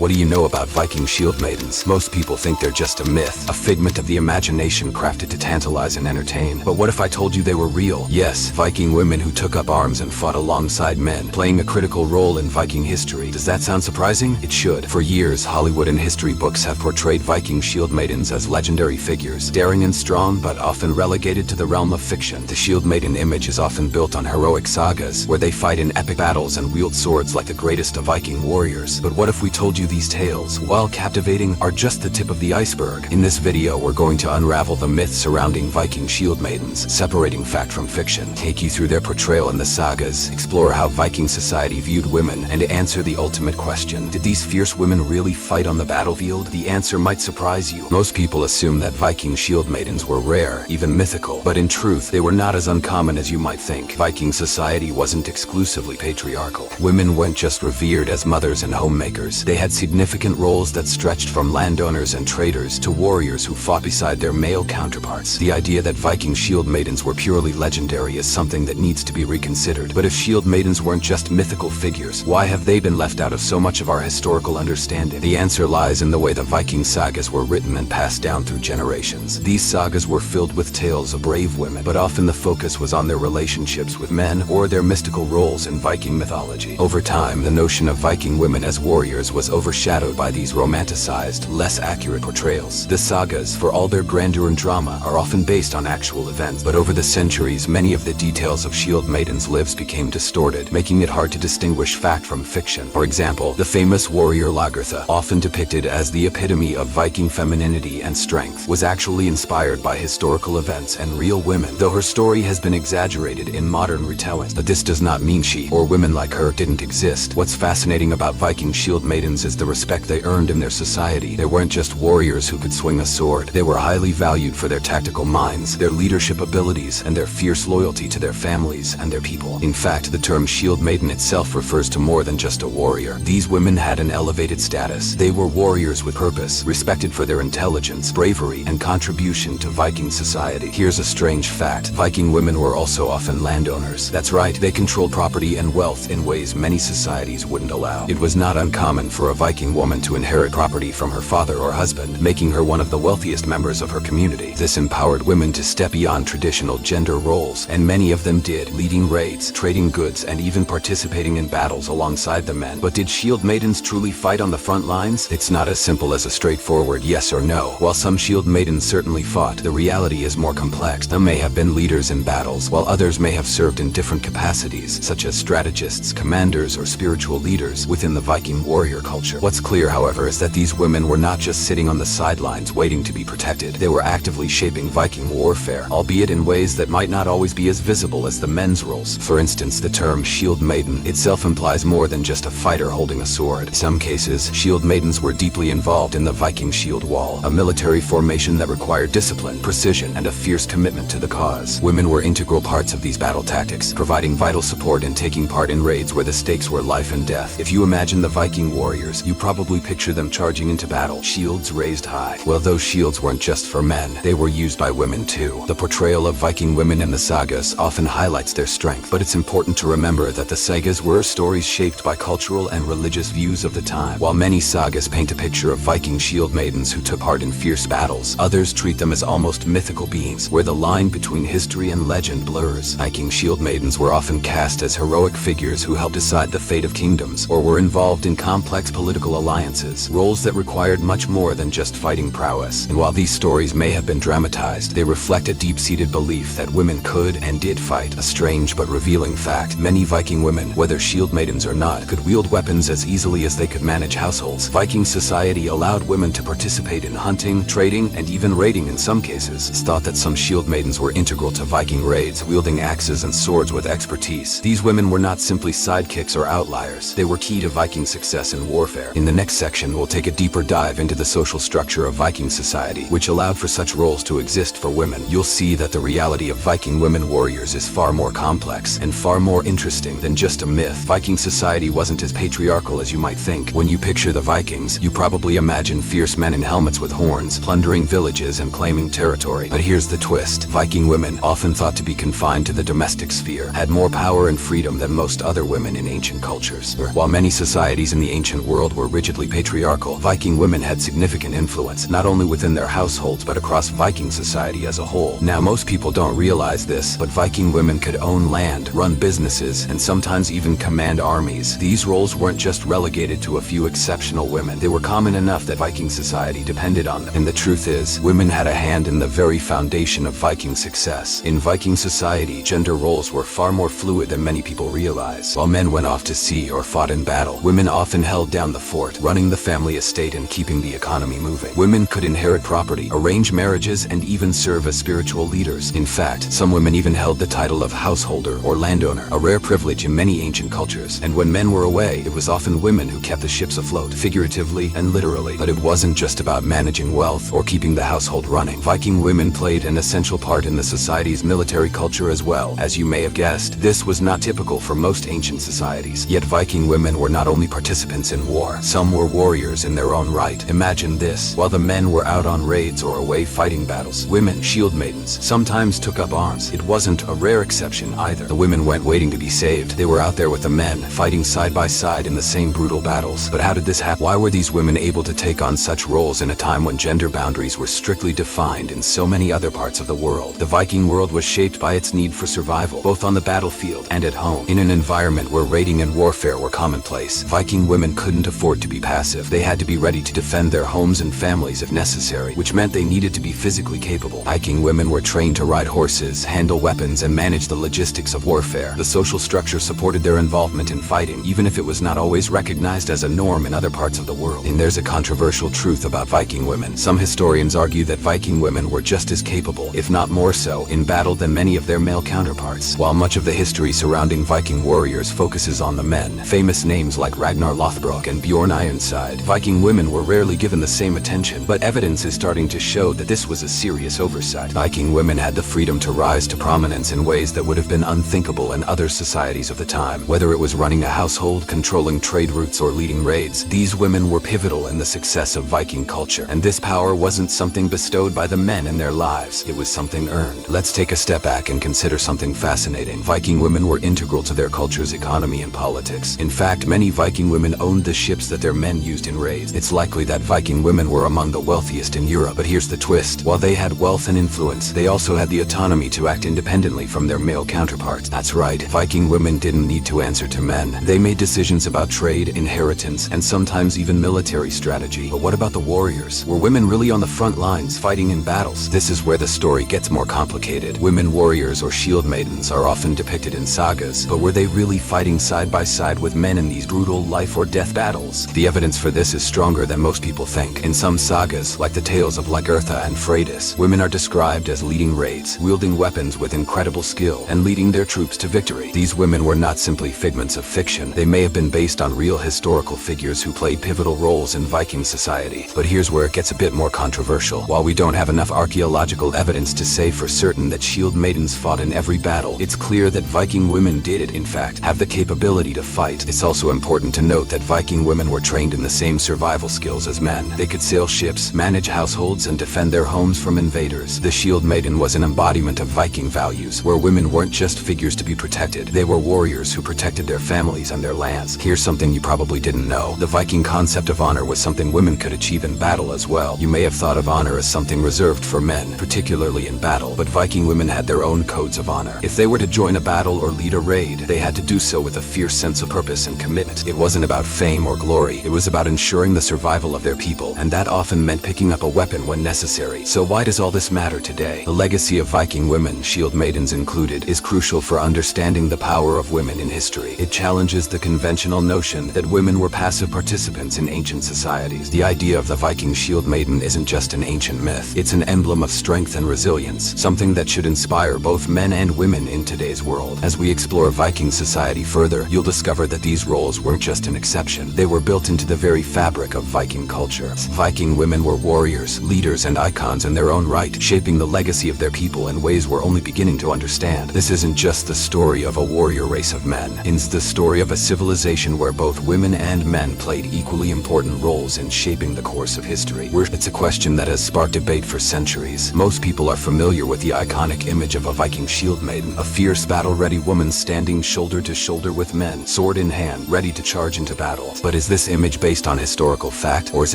What do you know about Viking Shieldmaidens? Most people think they're just a myth, a figment of the imagination crafted to tantalize and entertain. But what if I told you they were real? Yes, Viking women who took up arms and fought alongside men, playing a critical role in Viking history. Does that sound surprising? It should. For years, Hollywood and history books have portrayed Viking Shieldmaidens as legendary figures, daring and strong, but often relegated to the realm of fiction. The Shieldmaiden image is often built on heroic sagas, where they fight in epic battles and wield swords like the greatest of Viking warriors. But what if we told you these tales, while captivating, are just the tip of the iceberg? In this video, we're going to unravel the myths surrounding Viking Shieldmaidens, separating fact from fiction, take you through their portrayal in the sagas, explore how Viking society viewed women, and answer the ultimate question: did these fierce women really fight on the battlefield? The answer might surprise you. Most people assume that Viking Shieldmaidens were rare, even mythical, but in truth, they were not as uncommon as you might think. Viking society wasn't exclusively patriarchal. Women weren't just revered as mothers and homemakers. They had significant roles that stretched from landowners and traders to warriors who fought beside their male counterparts. The idea that Viking Shieldmaidens were purely legendary is something that needs to be reconsidered. But if Shieldmaidens weren't just mythical figures, why have they been left out of so much of our historical understanding? The answer lies in the way the Viking sagas were written and passed down through generations. These sagas were filled with tales of brave women, but often the focus was on their relationships with men or their mystical roles in Viking mythology. Over time, the notion of Viking women as warriors was overshadowed by these romanticized, less accurate portrayals. The sagas, for all their grandeur and drama, are often based on actual events, but over the centuries, many of the details of Shieldmaidens' lives became distorted, making it hard to distinguish fact from fiction. For example, the famous warrior Lagertha, often depicted as the epitome of Viking femininity and strength, was actually inspired by historical events and real women, though her story has been exaggerated in modern retellings. But this does not mean she, or women like her, didn't exist. What's fascinating about Viking Shieldmaidens is the respect they earned in their society. They weren't just warriors who could swing a sword. They were highly valued for their tactical minds, their leadership abilities, and their fierce loyalty to their families and their people. In fact, the term Shieldmaiden itself refers to more than just a warrior. These women had an elevated status. They were warriors with purpose, respected for their intelligence, bravery, and contribution to Viking society. Here's a strange fact: Viking women were also often landowners. That's right, they controlled property and wealth in ways many societies wouldn't allow. It was not uncommon for a Viking woman to inherit property from her father or husband, making her one of the wealthiest members of her community. This empowered women to step beyond traditional gender roles, and many of them did, leading raids, trading goods, and even participating in battles alongside the men. But did Shieldmaidens truly fight on the front lines? It's not as simple as a straightforward yes or no. While some Shieldmaidens certainly fought, the reality is more complex. Some may have been leaders in battles, while others may have served in different capacities, such as strategists, commanders, or spiritual leaders within the Viking warrior culture. What's clear, however, is that these women were not just sitting on the sidelines waiting to be protected. They were actively shaping Viking warfare, albeit in ways that might not always be as visible as the men's roles. For instance, the term Shieldmaiden itself implies more than just a fighter holding a sword. In some cases, Shieldmaidens were deeply involved in the Viking shield wall, a military formation that required discipline, precision, and a fierce commitment to the cause. Women were integral parts of these battle tactics, providing vital support and taking part in raids where the stakes were life and death. If you imagine the Viking warriors, you probably picture them charging into battle, shields raised high. Well, those shields weren't just for men. They were used by women too. The portrayal of Viking women in the sagas often highlights their strength, but it's important to remember that the sagas were stories shaped by cultural and religious views of the time. While many sagas paint a picture of Viking Shieldmaidens who took part in fierce battles, others treat them as almost mythical beings, where the line between history and legend blurs. Viking Shieldmaidens were often cast as heroic figures who helped decide the fate of kingdoms, or were involved in complex political alliances, roles that required much more than just fighting prowess. And while these stories may have been dramatized, they reflect a deep-seated belief that women could and did fight. A strange but revealing fact: many Viking women, whether Shieldmaidens or not, could wield weapons as easily as they could manage households. Viking society allowed women to participate in hunting, trading, and even raiding in some cases. It's thought that some Shieldmaidens were integral to Viking raids, wielding axes and swords with expertise. These women were not simply sidekicks or outliers. They were key to Viking success in warfare. In the next section, we'll take a deeper dive into the social structure of Viking society, which allowed for such roles to exist for women. You'll see that the reality of Viking women warriors is far more complex and far more interesting than just a myth. Viking society wasn't as patriarchal as you might think. When you picture the Vikings, you probably imagine fierce men in helmets with horns, plundering villages and claiming territory. But here's the twist: Viking women, often thought to be confined to the domestic sphere, had more power and freedom than most other women in ancient cultures. While many societies in the ancient world world were rigidly patriarchal, Viking women had significant influence, not only within their households but across Viking society as a whole. Now most people don't realize this, but Viking women could own land, run businesses, and sometimes even command armies. These roles weren't just relegated to a few exceptional women. They were common enough that Viking society depended on them. And the truth is, women had a hand in the very foundation of Viking success. In Viking society, gender roles were far more fluid than many people realize. While men went off to sea or fought in battle, women often held down the fort, running the family estate and keeping the economy moving. Women could inherit property, arrange marriages, and even serve as spiritual leaders. In fact, some women even held the title of householder or landowner, a rare privilege in many ancient cultures. And when men were away, it was often women who kept the ships afloat, figuratively and literally. But it wasn't just about managing wealth or keeping the household running. Viking women played an essential part in the society's military culture as well. As you may have guessed, this was not typical for most ancient societies. Yet Viking women were not only participants in war, some were warriors in their own right. Imagine this: while the men were out on raids or away fighting battles, women, Shieldmaidens, sometimes took up arms. It wasn't a rare exception either. The women weren't waiting to be saved. They were out there with the men, fighting side by side in the same brutal battles. But how did this happen? Why were these women able to take on such roles in a time when gender boundaries were strictly defined in so many other parts of the world? The Viking world was shaped by its need for survival, both on the battlefield and at home. In an environment where raiding and warfare were commonplace, Viking women couldn't afford to be passive. They had to be ready to defend their homes and families if necessary, which meant they needed to be physically capable. Viking women were trained to ride horses, handle weapons, and manage the logistics of warfare. The social structure supported their involvement in fighting, even if it was not always recognized as a norm in other parts of the world. And there's a controversial truth about Viking women. Some historians argue that Viking women were just as capable, if not more so, in battle than many of their male counterparts. While much of the history surrounding Viking warriors focuses on the men, famous names like Ragnar Lothbrok and Bjorn Ironside, Viking women were rarely given the same attention, but evidence is starting to show that this was a serious oversight. Viking women had the freedom to rise to prominence in ways that would have been unthinkable in other societies of the time. Whether it was running a household, controlling trade routes, or leading raids, these women were pivotal in the success of Viking culture. And this power wasn't something bestowed by the men in their lives, it was something earned. Let's take a step back and consider something fascinating. Viking women were integral to their culture's economy and politics. In fact, many Viking women owned the ships that their men used in raids. It's likely that Viking women were among the wealthiest in Europe. But here's the twist: while they had wealth and influence, they also had the autonomy to act independently from their male counterparts. That's right, Viking women didn't need to answer to men. They made decisions about trade, inheritance, and sometimes even military strategy. But what about the warriors? Were women really on the front lines fighting in battles? This is where the story gets more complicated. Women warriors or Shieldmaidens are often depicted in sagas, but were they really fighting side by side with men in these brutal life or death battles? The evidence for this is stronger than most people think. In some sagas, like the tales of Lagertha and Freydis, women are described as leading raids, wielding weapons with incredible skill, and leading their troops to victory. These women were not simply figments of fiction. They may have been based on real historical figures who played pivotal roles in Viking society. But here's where it gets a bit more controversial. While we don't have enough archaeological evidence to say for certain that Shieldmaidens fought in every battle, it's clear that Viking women did, in fact, have the capability to fight. It's also important to note that Viking women were trained in the same survival skills as men. They could sail ships, manage households, and defend their homes from invaders. The Shieldmaiden was an embodiment of Viking values, where women weren't just figures to be protected. They were warriors who protected their families and their lands. Here's something you probably didn't know. The Viking concept of honor was something women could achieve in battle as well. You may have thought of honor as something reserved for men, particularly in battle, but Viking women had their own codes of honor. If they were to join a battle or lead a raid, they had to do so with a fierce sense of purpose and commitment. It wasn't about fame or glory. It was about ensuring the survival of their people, and that often meant picking up a weapon when necessary. So why does all this matter today? The legacy of Viking women, Shieldmaidens included, is crucial for understanding the power of women in history. It challenges the conventional notion that women were passive participants in ancient societies. The idea of the Viking Shieldmaiden isn't just an ancient myth. It's an emblem of strength and resilience, something that should inspire both men and women in today's world. As we explore Viking society further, you'll discover that these roles weren't just an exception. They were built into the very fabric of Viking culture. Viking women were warriors, leaders, and icons in their own right, shaping the legacy of their people in ways we're only beginning to understand. This isn't just the story of a warrior race of men. It's the story of a civilization where both women and men played equally important roles in shaping the course of history. It's a question that has sparked debate for centuries. Most people are familiar with the iconic image of a Viking Shieldmaiden, a fierce battle-ready woman standing shoulder to shoulder with men, sword in hand, ready to charge into battle. But But is this image based on historical fact, or is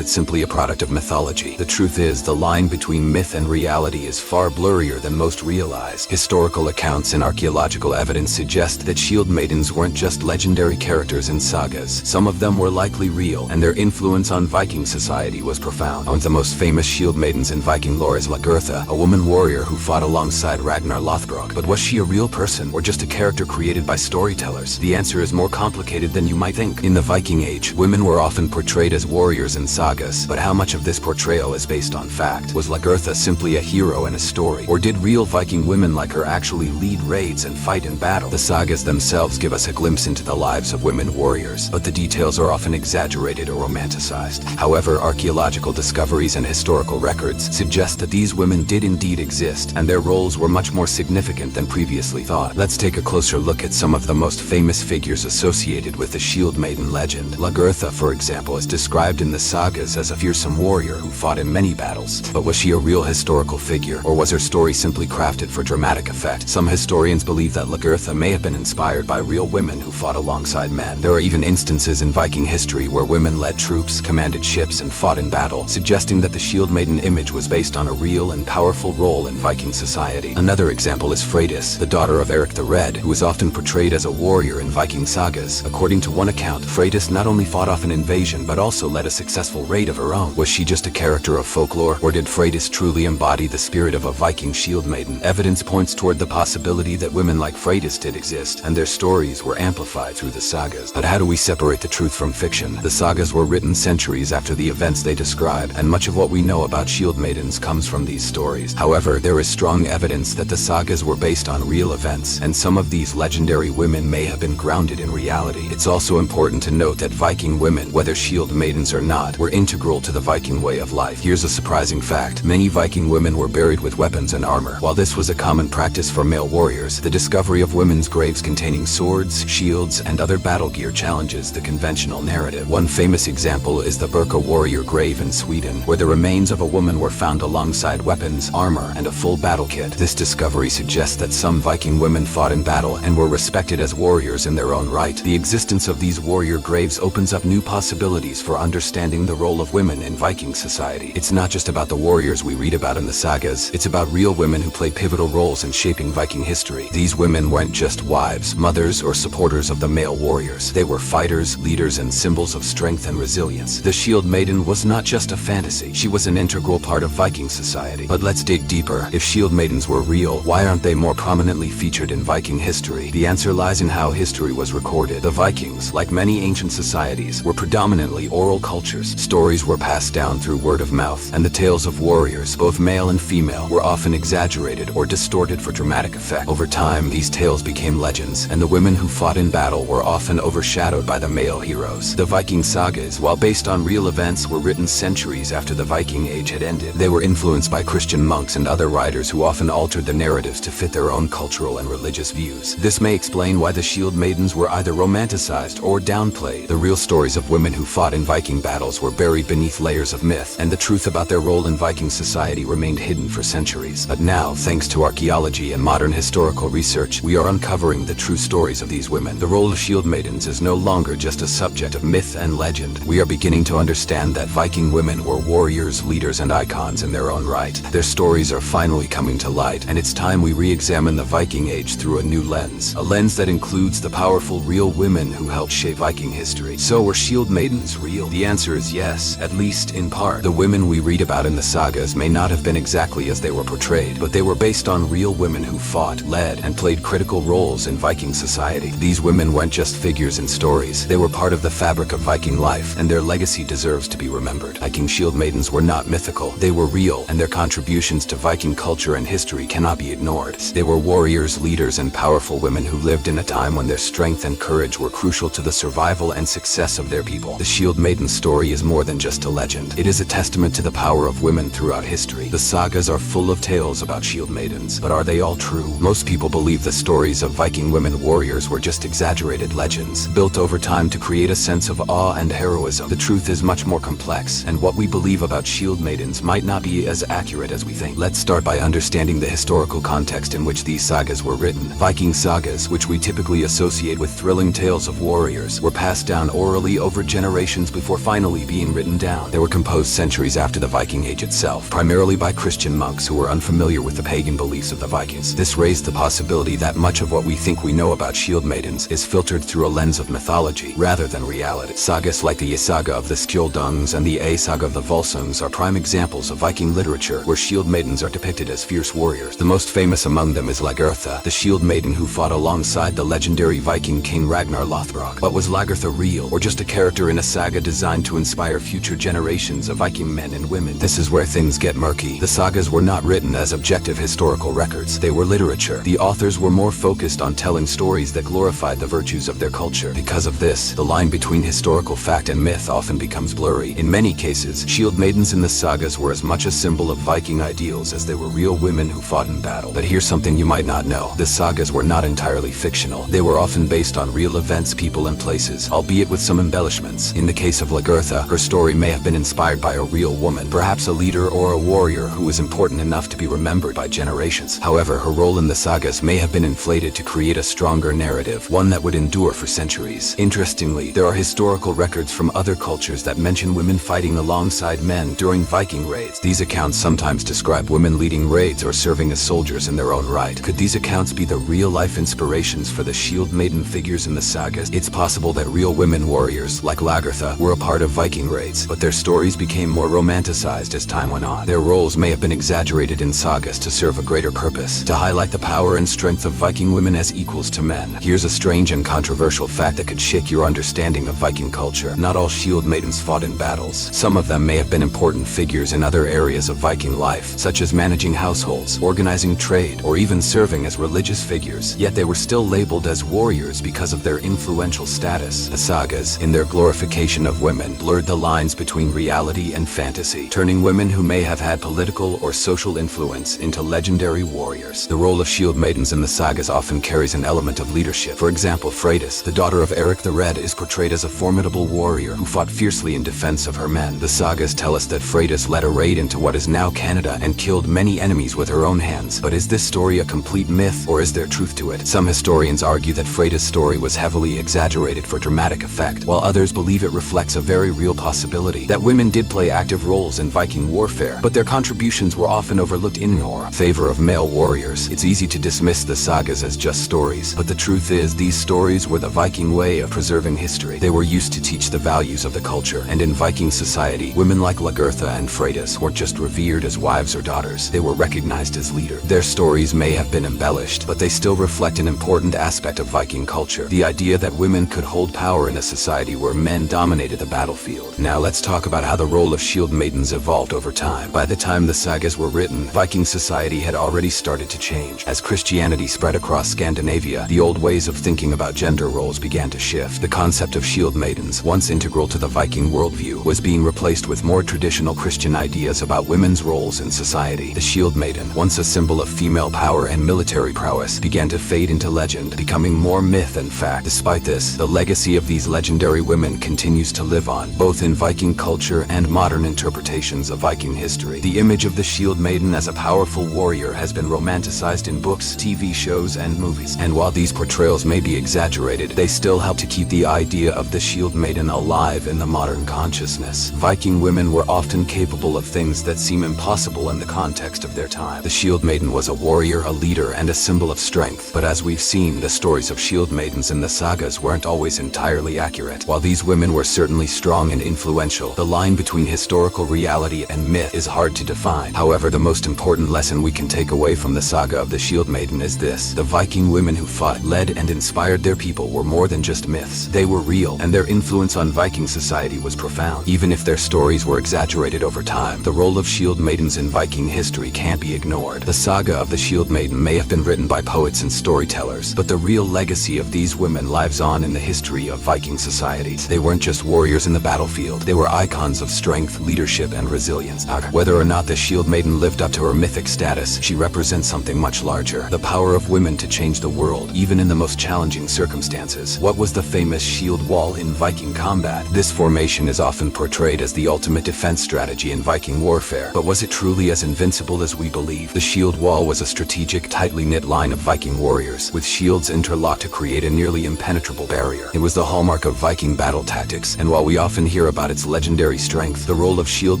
it simply a product of mythology? The truth is, the line between myth and reality is far blurrier than most realize. Historical accounts and archaeological evidence suggest that Shieldmaidens weren't just legendary characters in sagas. Some of them were likely real, and their influence on Viking society was profound. One of the most famous Shieldmaidens in Viking lore is Lagertha, a woman warrior who fought alongside Ragnar Lothbrok. But was she a real person, or just a character created by storytellers? The answer is more complicated than you might think. In the Viking Age, women were often portrayed as warriors in sagas, but how much of this portrayal is based on fact? Was Lagertha simply a hero in a story, or did real Viking women like her actually lead raids and fight in battle? The sagas themselves give us a glimpse into the lives of women warriors, but the details are often exaggerated or romanticized. However, archaeological discoveries and historical records suggest that these women did indeed exist, and their roles were much more significant than previously thought. Let's take a closer look at some of the most famous figures associated with the Shieldmaiden legend. Lagertha, for example, is described in the sagas as a fearsome warrior who fought in many battles. But was she a real historical figure, or was her story simply crafted for dramatic effect? Some historians believe that Lagertha may have been inspired by real women who fought alongside men. There are even instances in Viking history where women led troops, commanded ships, and fought in battle, suggesting that the Shieldmaiden image was based on a real and powerful role in Viking society. Another example is Freydis, the daughter of Eric the Red, who is often portrayed as a warrior in Viking sagas. According to one account, Freydis not only fought off an invasion, but also led a successful raid of her own. Was she just a character of folklore, or did Freydis truly embody the spirit of a Viking Shieldmaiden? Evidence points toward the possibility that women like Freydis did exist, and their stories were amplified through the sagas. But how do we separate the truth from fiction? The sagas were written centuries after the events they describe, and much of what we know about Shieldmaidens comes from these stories. However, there is strong evidence that the sagas were based on real events, and some of these legendary women may have been grounded in reality. It's also important to note that Viking women, whether Shieldmaidens or not, were integral to the Viking way of life. Here's a surprising fact. Many Viking women were buried with weapons and armor. While this was a common practice for male warriors, the discovery of women's graves containing swords, shields, and other battle gear challenges the conventional narrative. One famous example is the Birka warrior grave in Sweden, where the remains of a woman were found alongside weapons, armor, and a full battle kit. This discovery suggests that some Viking women fought in battle and were respected as warriors in their own right. The existence of these warrior graves opens up new possibilities for understanding the role of women in Viking society. It's not just about the warriors we read about in the sagas, it's about real women who played pivotal roles in shaping Viking history. These women weren't just wives, mothers, or supporters of the male warriors. They were fighters, leaders, and symbols of strength and resilience. The Shieldmaiden was not just a fantasy, she was an integral part of Viking society. But let's dig deeper. If Shieldmaidens were real, why aren't they more prominently featured in Viking history? The answer lies in how history was recorded. The Vikings, like many ancient societies, were predominantly oral cultures. Stories were passed down through word of mouth, and the tales of warriors, both male and female, were often exaggerated or distorted for dramatic effect. Over time, these tales became legends, and the women who fought in battle were often overshadowed by the male heroes. The Viking sagas, while based on real events, were written centuries after the Viking Age had ended. They were influenced by Christian monks and other writers who often altered the narratives to fit their own cultural and religious views. This may explain why the Shieldmaidens were either romanticized or downplayed. The real stories of women who fought in Viking battles were buried beneath layers of myth, and the truth about their role in Viking society remained hidden for centuries. But now, thanks to archaeology and modern historical research, we are uncovering the true stories of these women. The role of Shieldmaidens is no longer just a subject of myth and legend. We are beginning to understand that Viking women were warriors, leaders, and icons in their own right. Their stories are finally coming to light, and it's time we re-examine the Viking Age through a new lens. A lens that includes the powerful, real women who helped shape Viking history. So were Shieldmaidens real? The answer is yes, at least in part. The women we read about in the sagas may not have been exactly as they were portrayed, but they were based on real women who fought, led, and played critical roles in Viking society. These women weren't just figures in stories, they were part of the fabric of Viking life, and their legacy deserves to be remembered. Viking Shieldmaidens were not mythical, they were real, and their contributions to Viking culture and history cannot be ignored. They were warriors, leaders, and powerful women who lived in a time when their strength and courage were crucial to the survival and success of their people. The Shieldmaiden story is more than just a legend. It is a testament to the power of women throughout history. The sagas are full of tales about Shieldmaidens, but are they all true? Most people believe the stories of Viking women warriors were just exaggerated legends, built over time to create a sense of awe and heroism. The truth is much more complex, and what we believe about Shieldmaidens might not be as accurate as we think. Let's start by understanding the historical context in which these sagas were written. Viking sagas, which we typically associate with thrilling tales of warriors, were passed down orally orally over generations before finally being written down. They were composed centuries after the Viking Age itself, primarily by Christian monks who were unfamiliar with the pagan beliefs of the Vikings. This raised the possibility that much of what we think we know about Shieldmaidens is filtered through a lens of mythology rather than reality. Sagas like the Saga of the Skjoldungs and the Saga of the Volsungs are prime examples of Viking literature where Shieldmaidens are depicted as fierce warriors. The most famous among them is Lagertha, the Shieldmaiden who fought alongside the legendary Viking king Ragnar Lothbrok. But was Lagertha real, or just a character in a saga designed to inspire future generations of Viking men and women? This is where things get murky. The sagas were not written as objective historical records. They were literature. The authors were more focused on telling stories that glorified the virtues of their culture. Because of this, the line between historical fact and myth often becomes blurry. In many cases, Shieldmaidens in the sagas were as much a symbol of Viking ideals as they were real women who fought in battle. But here's something you might not know. The sagas were not entirely fictional. They were often based on real events, people, and places, albeit with some embellishments. In the case of Lagertha, her story may have been inspired by a real woman, perhaps a leader or a warrior who was important enough to be remembered by generations. However, her role in the sagas may have been inflated to create a stronger narrative, one that would endure for centuries. Interestingly, there are historical records from other cultures that mention women fighting alongside men during Viking raids. These accounts sometimes describe women leading raids or serving as soldiers in their own right. Could these accounts be the real-life inspirations for the Shieldmaiden figures in the sagas? It's possible that real women warriors, like Lagertha, were a part of Viking raids, but their stories became more romanticized as time went on. Their roles may have been exaggerated in sagas to serve a greater purpose, to highlight the power and strength of Viking women as equals to men. Here's a strange and controversial fact that could shake your understanding of Viking culture. Not all Shieldmaidens fought in battles. Some of them may have been important figures in other areas of Viking life, such as managing households, organizing trade, or even serving as religious figures. Yet they were still labeled as warriors because of their influential status. The sagas, in their glorification of women, blurred the lines between reality and fantasy, turning women who may have had political or social influence into legendary warriors. The role of Shieldmaidens in the sagas often carries an element of leadership. For example, Freydis, the daughter of Eric the Red, is portrayed as a formidable warrior who fought fiercely in defense of her men. The sagas tell us that Freydis led a raid into what is now Canada and killed many enemies with her own hands. But is this story a complete myth, or is there truth to it? Some historians argue that Freydis' story was heavily exaggerated for dramatic effect, while others believe it reflects a very real possibility that women did play active roles in Viking warfare, but their contributions were often overlooked in favor of male warriors. It's easy to dismiss the sagas as just stories, but the truth is these stories were the Viking way of preserving history. They were used to teach the values of the culture, and in Viking society, women like Lagertha and Freydis weren't just revered as wives or daughters. They were recognized as leaders. Their stories may have been embellished, but they still reflect an important aspect of Viking culture, the idea that women could hold power in a society where men dominated the battlefield. Now let's talk about how the role of Shieldmaidens evolved over time. By the time the sagas were written, Viking society had already started to change. As Christianity spread across Scandinavia, the old ways of thinking about gender roles began to shift. The concept of Shieldmaidens, once integral to the Viking worldview, was being replaced with more traditional Christian ideas about women's roles in society. The Shieldmaiden, once a symbol of female power and military prowess, began to fade into legend, becoming more myth than fact. Despite this, the legacy of these legendary women continues to live on, both in Viking culture and modern interpretations of Viking history. The image of the Shieldmaiden as a powerful warrior has been romanticized in books, TV shows, and movies. And while these portrayals may be exaggerated, they still help to keep the idea of the Shieldmaiden alive in the modern consciousness. Viking women were often capable of things that seem impossible in the context of their time. The Shieldmaiden was a warrior, a leader, and a symbol of strength. But as we've seen, the stories of Shieldmaidens in the sagas weren't always entirely accurate. While these women were certainly strong and influential, the line between historical reality and myth is hard to define. However, the most important lesson we can take away from the saga of the Shieldmaiden is this: the Viking women who fought, led, and inspired their people were more than just myths. They were real, and their influence on Viking society was profound. Even if their stories were exaggerated over time, the role of Shieldmaidens in Viking history can't be ignored. The saga of the Shieldmaiden may have been written by poets and storytellers, but the real legacy of these women lives on in the history of Viking societies. They weren't just warriors in the battlefield. They were icons of strength, leadership, and resilience. Whether or not the Shieldmaiden lived up to her mythic status, she represents something much larger: the power of women to change the world, even in the most challenging circumstances. What was the famous shield wall in Viking combat? This formation is often portrayed as the ultimate defense strategy in Viking warfare, but was it truly as invincible as we believe? The shield wall was a strategic, tightly knit line of Viking warriors, with shields interlocked to create a nearly impenetrable barrier. It was the hallmark of of Viking battle tactics, and while we often hear about its legendary strength, the role of shield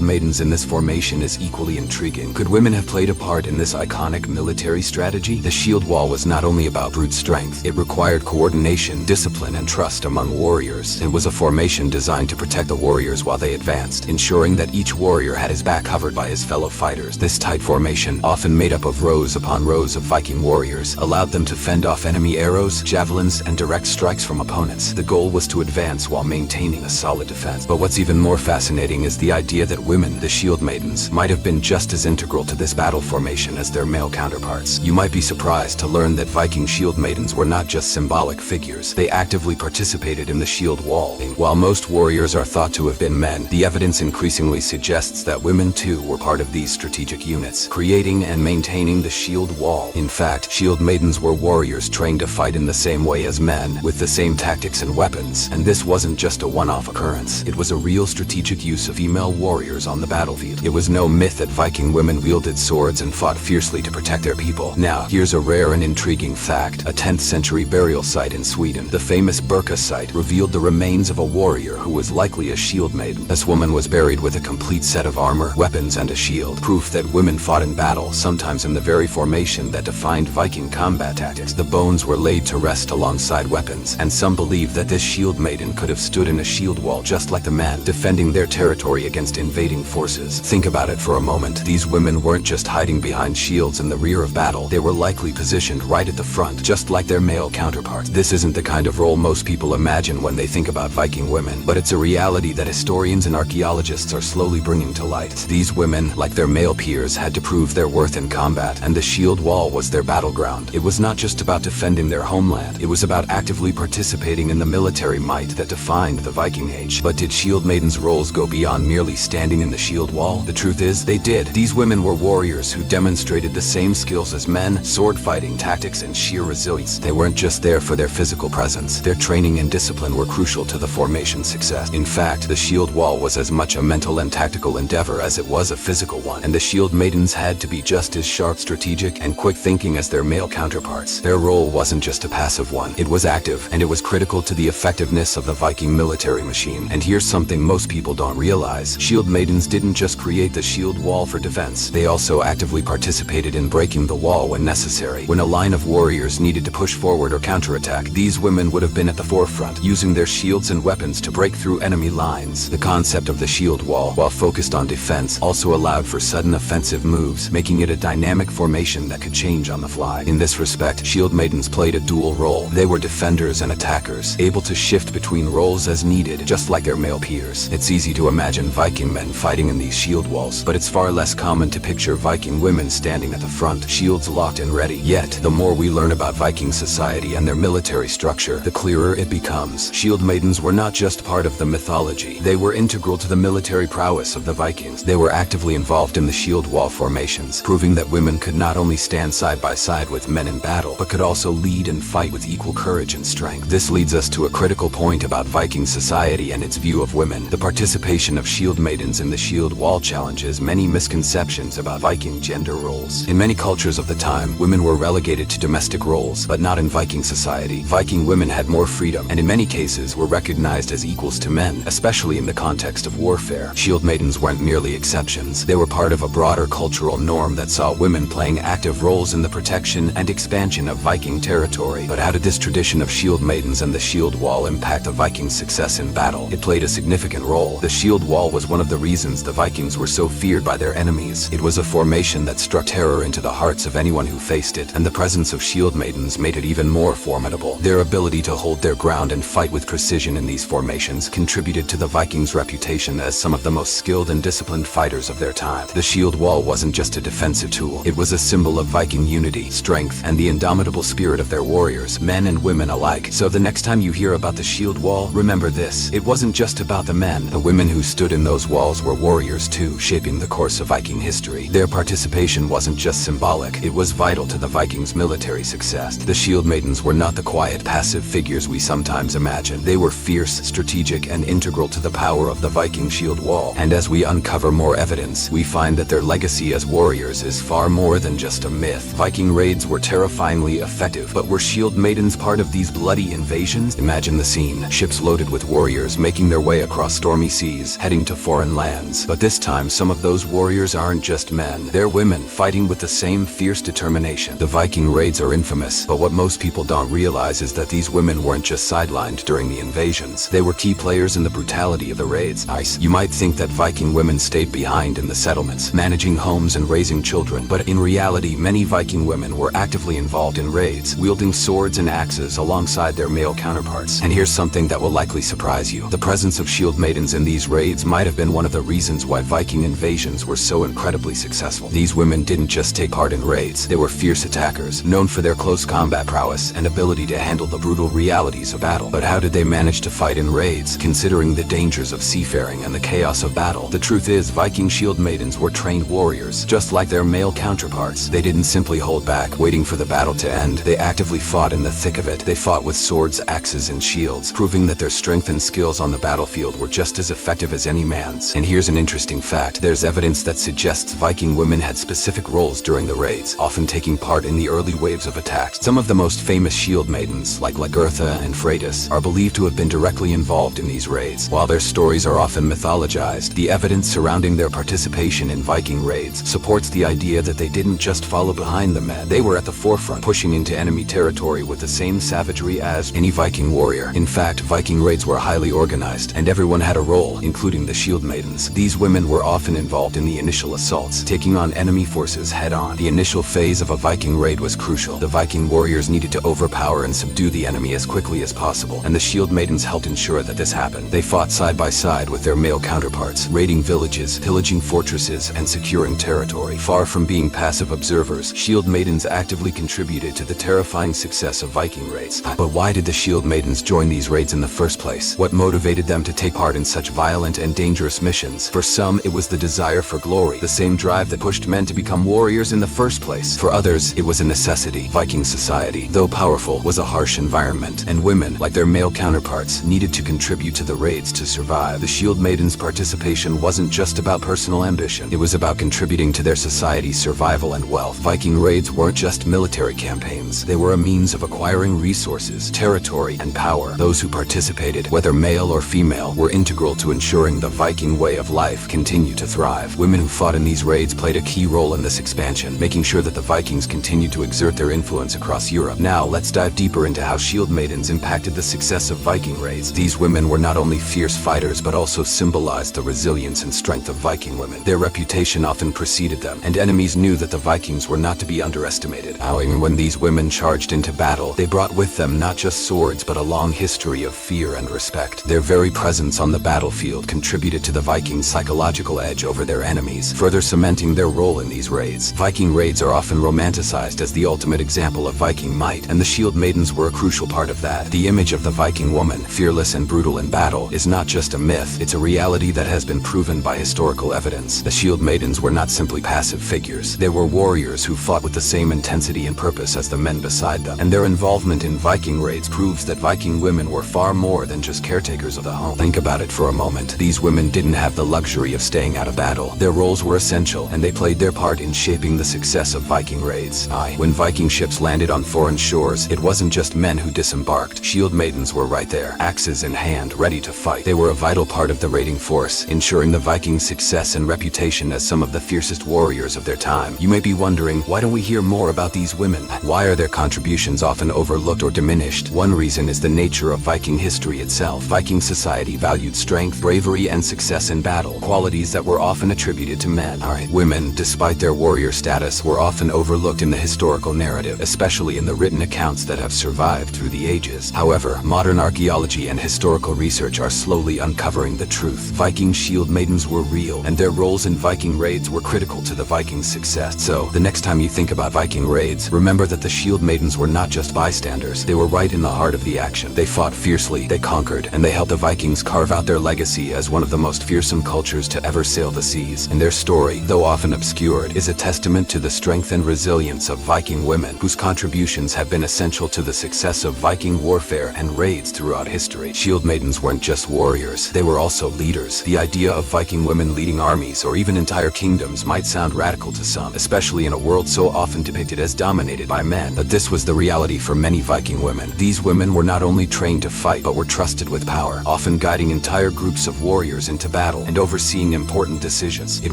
maidens in this formation is equally intriguing. Could women have played a part in this iconic military strategy? The shield wall was not only about brute strength, it required coordination, discipline, and trust among warriors. It was a formation designed to protect the warriors while they advanced, ensuring that each warrior had his back covered by his fellow fighters. This tight formation, often made up of rows upon rows of Viking warriors, allowed them to fend off enemy arrows, javelins, and direct strikes from opponents. The goal was to advance while maintaining a solid defense. But what's even more fascinating is the idea that women, the shield maidens, might have been just as integral to this battle formation as their male counterparts. You might be surprised to learn that Viking shield maidens were not just symbolic figures. They actively participated in the shield wall. While most warriors are thought to have been men, the evidence increasingly suggests that women too were part of these strategic units, creating and maintaining the shield wall. In fact, shield maidens were warriors trained to fight in the same way as men, with the same tactics and weapons. And this wasn't just a one-off occurrence. It was a real strategic use of female warriors on the battlefield. It was no myth that Viking women wielded swords and fought fiercely to protect their people. Now, here's a rare and intriguing fact. A 10th century burial site in Sweden, the famous Birka site, revealed the remains of a warrior who was likely a shield maiden. This woman was buried with a complete set of armor, weapons, and a shield, proof that women fought in battle, sometimes in the very formation that defined Viking combat tactics. The bones were laid to rest alongside weapons, and some believe that this shield maiden could have stood in a shield wall just like the men, defending their territory against invading forces. Think about it for a moment. These women weren't just hiding behind shields in the rear of battle. They were likely positioned right at the front, just like their male counterparts. This isn't the kind of role most people imagine when they think about Viking women, but it's a reality that historians and archaeologists are slowly bringing to light. These women, like their male peers, had to prove their worth in combat, and the shield wall was their battleground. It was not just about defending their homeland, it was about actively participating in the military might that defined the Viking Age. But did shield maidens' roles go beyond merely standing in the shield wall? The truth is, they did. These women were warriors who demonstrated the same skills as men: sword fighting, tactics, and sheer resilience. They weren't just there for their physical presence. Their training and discipline were crucial to the formation's success. In fact, the shield wall was as much a mental and tactical endeavor as it was a physical one, and the shield maidens had to be just as sharp, strategic, and quick thinking as their male counterparts. Their role wasn't just a passive one. It was active, and it was critical to the effectiveness of the Viking military machine. And here's something most people don't realize. Shield maidens didn't just create the shield wall for defense. They also actively participated in breaking the wall when necessary. When a line of warriors needed to push forward or counterattack, these women would have been at the forefront, using their shields and weapons to break through enemy lines. The concept of the shield wall, while focused on defense, also allowed for sudden offensive moves, making it a dynamic formation that could change on the fly. In this respect, shield maidens played a dual role. They were defenders and attackers, able to shift between roles as needed, just like their male peers. It's easy to imagine Viking men fighting in these shield walls, but it's far less common to picture Viking women standing at the front, shields locked and ready. Yet, the more we learn about Viking society and their military structure, the clearer it becomes. Shield maidens were not just part of the mythology. They were integral to the military prowess of the Vikings. They were actively involved in the shield wall formations, proving that women could not only stand side by side with men in battle, but could also lead and fight with equal courage and strength. This leads us to a critical point about Viking society and its view of women. The participation of shield maidens in the shield wall challenges many misconceptions about Viking gender roles. In many cultures of the time, women were relegated to domestic roles, but not in Viking society. Viking women had more freedom, and in many cases were recognized as equals to men, especially in the context of warfare. Shield maidens weren't merely exceptions. They were part of a broader cultural norm that saw women playing active roles in the protection and expansion of Viking territory. But how did this tradition of shield maidens and the shield wall impact the Vikings' success in battle? It played a significant role. The shield wall was one of the reasons the Vikings were so feared by their enemies. It was a formation that struck terror into the hearts of anyone who faced it, and the presence of shield maidens made it even more formidable. Their ability to hold their ground and fight with precision in these formations contributed to the Vikings' reputation as some of the most skilled and disciplined fighters of their time. The shield wall wasn't just a defensive tool. It was a symbol of Viking unity, strength, and the indomitable spirit of their warriors, men and women alike. So the next time you hear about the shield wall, remember this: it wasn't just about the men. The women who stood in those walls were warriors too, shaping the course of Viking history. Their participation wasn't just symbolic, it was vital to the Vikings' military success. The shield maidens were not the quiet, passive figures we sometimes imagine. They were fierce, strategic, and integral to the power of the Viking shield wall. And as we uncover more evidence, we find that their legacy as warriors is far more than just a myth. Viking raids were terrifyingly effective, but were shield maidens part of these bloody invasions? Imagine the scene. scene, ships loaded with warriors making their way across stormy seas, heading to foreign lands. But this time, some of those warriors aren't just men. They're women, fighting with the same fierce determination. The Viking raids are infamous, but what most people don't realize is that these women weren't just sidelined during the invasions. They were key players in the brutality of the raids. You might think that Viking women stayed behind in the settlements, managing homes and raising children, but in reality, many Viking women were actively involved in raids, wielding swords and axes alongside their male counterparts. And here's something that will likely surprise you. The presence of Shieldmaidens in these raids might have been one of the reasons why Viking invasions were so incredibly successful. These women didn't just take part in raids, they were fierce attackers, known for their close combat prowess and ability to handle the brutal realities of battle. But how did they manage to fight in raids, considering the dangers of seafaring and the chaos of battle? The truth is, Viking Shieldmaidens were trained warriors, just like their male counterparts. They didn't simply hold back, waiting for the battle to end. They actively fought in the thick of it. They fought with swords, axes, and shields, proving that their strength and skills on the battlefield were just as effective as any man's. And here's an interesting fact. There's evidence that suggests Viking women had specific roles during the raids, often taking part in the early waves of attacks. Some of the most famous shield maidens, like Lagertha and Freydis, are believed to have been directly involved in these raids. While their stories are often mythologized, the evidence surrounding their participation in Viking raids supports the idea that they didn't just follow behind the men. They were at the forefront, pushing into enemy territory with the same savagery as any Viking warrior. In fact, Viking raids were highly organized, and everyone had a role, including the shield maidens. These women were often involved in the initial assaults, taking on enemy forces head-on. The initial phase of a Viking raid was crucial. The Viking warriors needed to overpower and subdue the enemy as quickly as possible, and the shield maidens helped ensure that this happened. They fought side by side with their male counterparts, raiding villages, pillaging fortresses, and securing territory. Far from being passive observers, shield maidens actively contributed to the terrifying success of Viking raids. But why did the shield maidens join these raids in the first place? What motivated them to take part in such violent and dangerous missions? For some, it was the desire for glory, the same drive that pushed men to become warriors in the first place. For others, it was a necessity. Viking society, though powerful, was a harsh environment, and women, like their male counterparts, needed to contribute to the raids to survive. The shield maidens' participation wasn't just about personal ambition. It was about contributing to their society's survival and wealth. Viking raids weren't just military campaigns. They were a means of acquiring resources, territory, and power. Those who participated, whether male or female, were integral to ensuring the Viking way of life continued to thrive. Women who fought in these raids played a key role in this expansion, making sure that the Vikings continued to exert their influence across Europe. Now, let's dive deeper into how shield maidens impacted the success of Viking raids. These women were not only fierce fighters, but also symbolized the resilience and strength of Viking women. Their reputation often preceded them, and enemies knew that the Vikings were not to be underestimated. And when these women charged into battle, they brought with them not just swords, but a long history of fear and respect. Their very presence on the battlefield contributed to the Vikings' psychological edge over their enemies, further cementing their role in these raids. Viking raids are often romanticized as the ultimate example of Viking might, and the shield maidens were a crucial part of that. The image of the Viking woman, fearless and brutal in battle, is not just a myth, it's a reality that has been proven by historical evidence. The shield maidens were not simply passive figures. They were warriors who fought with the same intensity and purpose as the men beside them, and their involvement in Viking raids proves that Viking women were far more than just caretakers of the home. Think about it for a moment. These women didn't have the luxury of staying out of battle. Their roles were essential, and they played their part in shaping the success of Viking raids. When Viking ships landed on foreign shores, it wasn't just men who disembarked. Shield maidens were right there, axes in hand, ready to fight. They were a vital part of the raiding force, ensuring the Vikings' success and reputation as some of the fiercest warriors of their time. You may be wondering, why don't we hear more about these women? Why are their contributions often overlooked or diminished? One reason is the nature of Viking history itself. Viking society valued strength, bravery, and success in battle, qualities that were often attributed to men. Women, despite their warrior status, were often overlooked in the historical narrative, especially in the written accounts that have survived through the ages. However, modern archaeology and historical research are slowly uncovering the truth. Viking shield maidens were real, and their roles in Viking raids were critical to the Vikings' success. So, the next time you think about Viking raids, remember that the shield maidens were not just bystanders. They were right in the heart of the action. They fought fiercely, they conquered, and they helped the Vikings carve out their legacy as one of the most fearsome cultures to ever sail the seas. And their story, though often obscured, is a testament to the strength and resilience of Viking women, whose contributions have been essential to the success of Viking warfare and raids throughout history. Shield maidens weren't just warriors, they were also leaders. The idea of Viking women leading armies or even entire kingdoms might sound radical to some, especially in a world so often depicted as dominated by men. But this was the reality for many Viking women. These women were not only trained trained to fight but were trusted with power, often guiding entire groups of warriors into battle and overseeing important decisions. It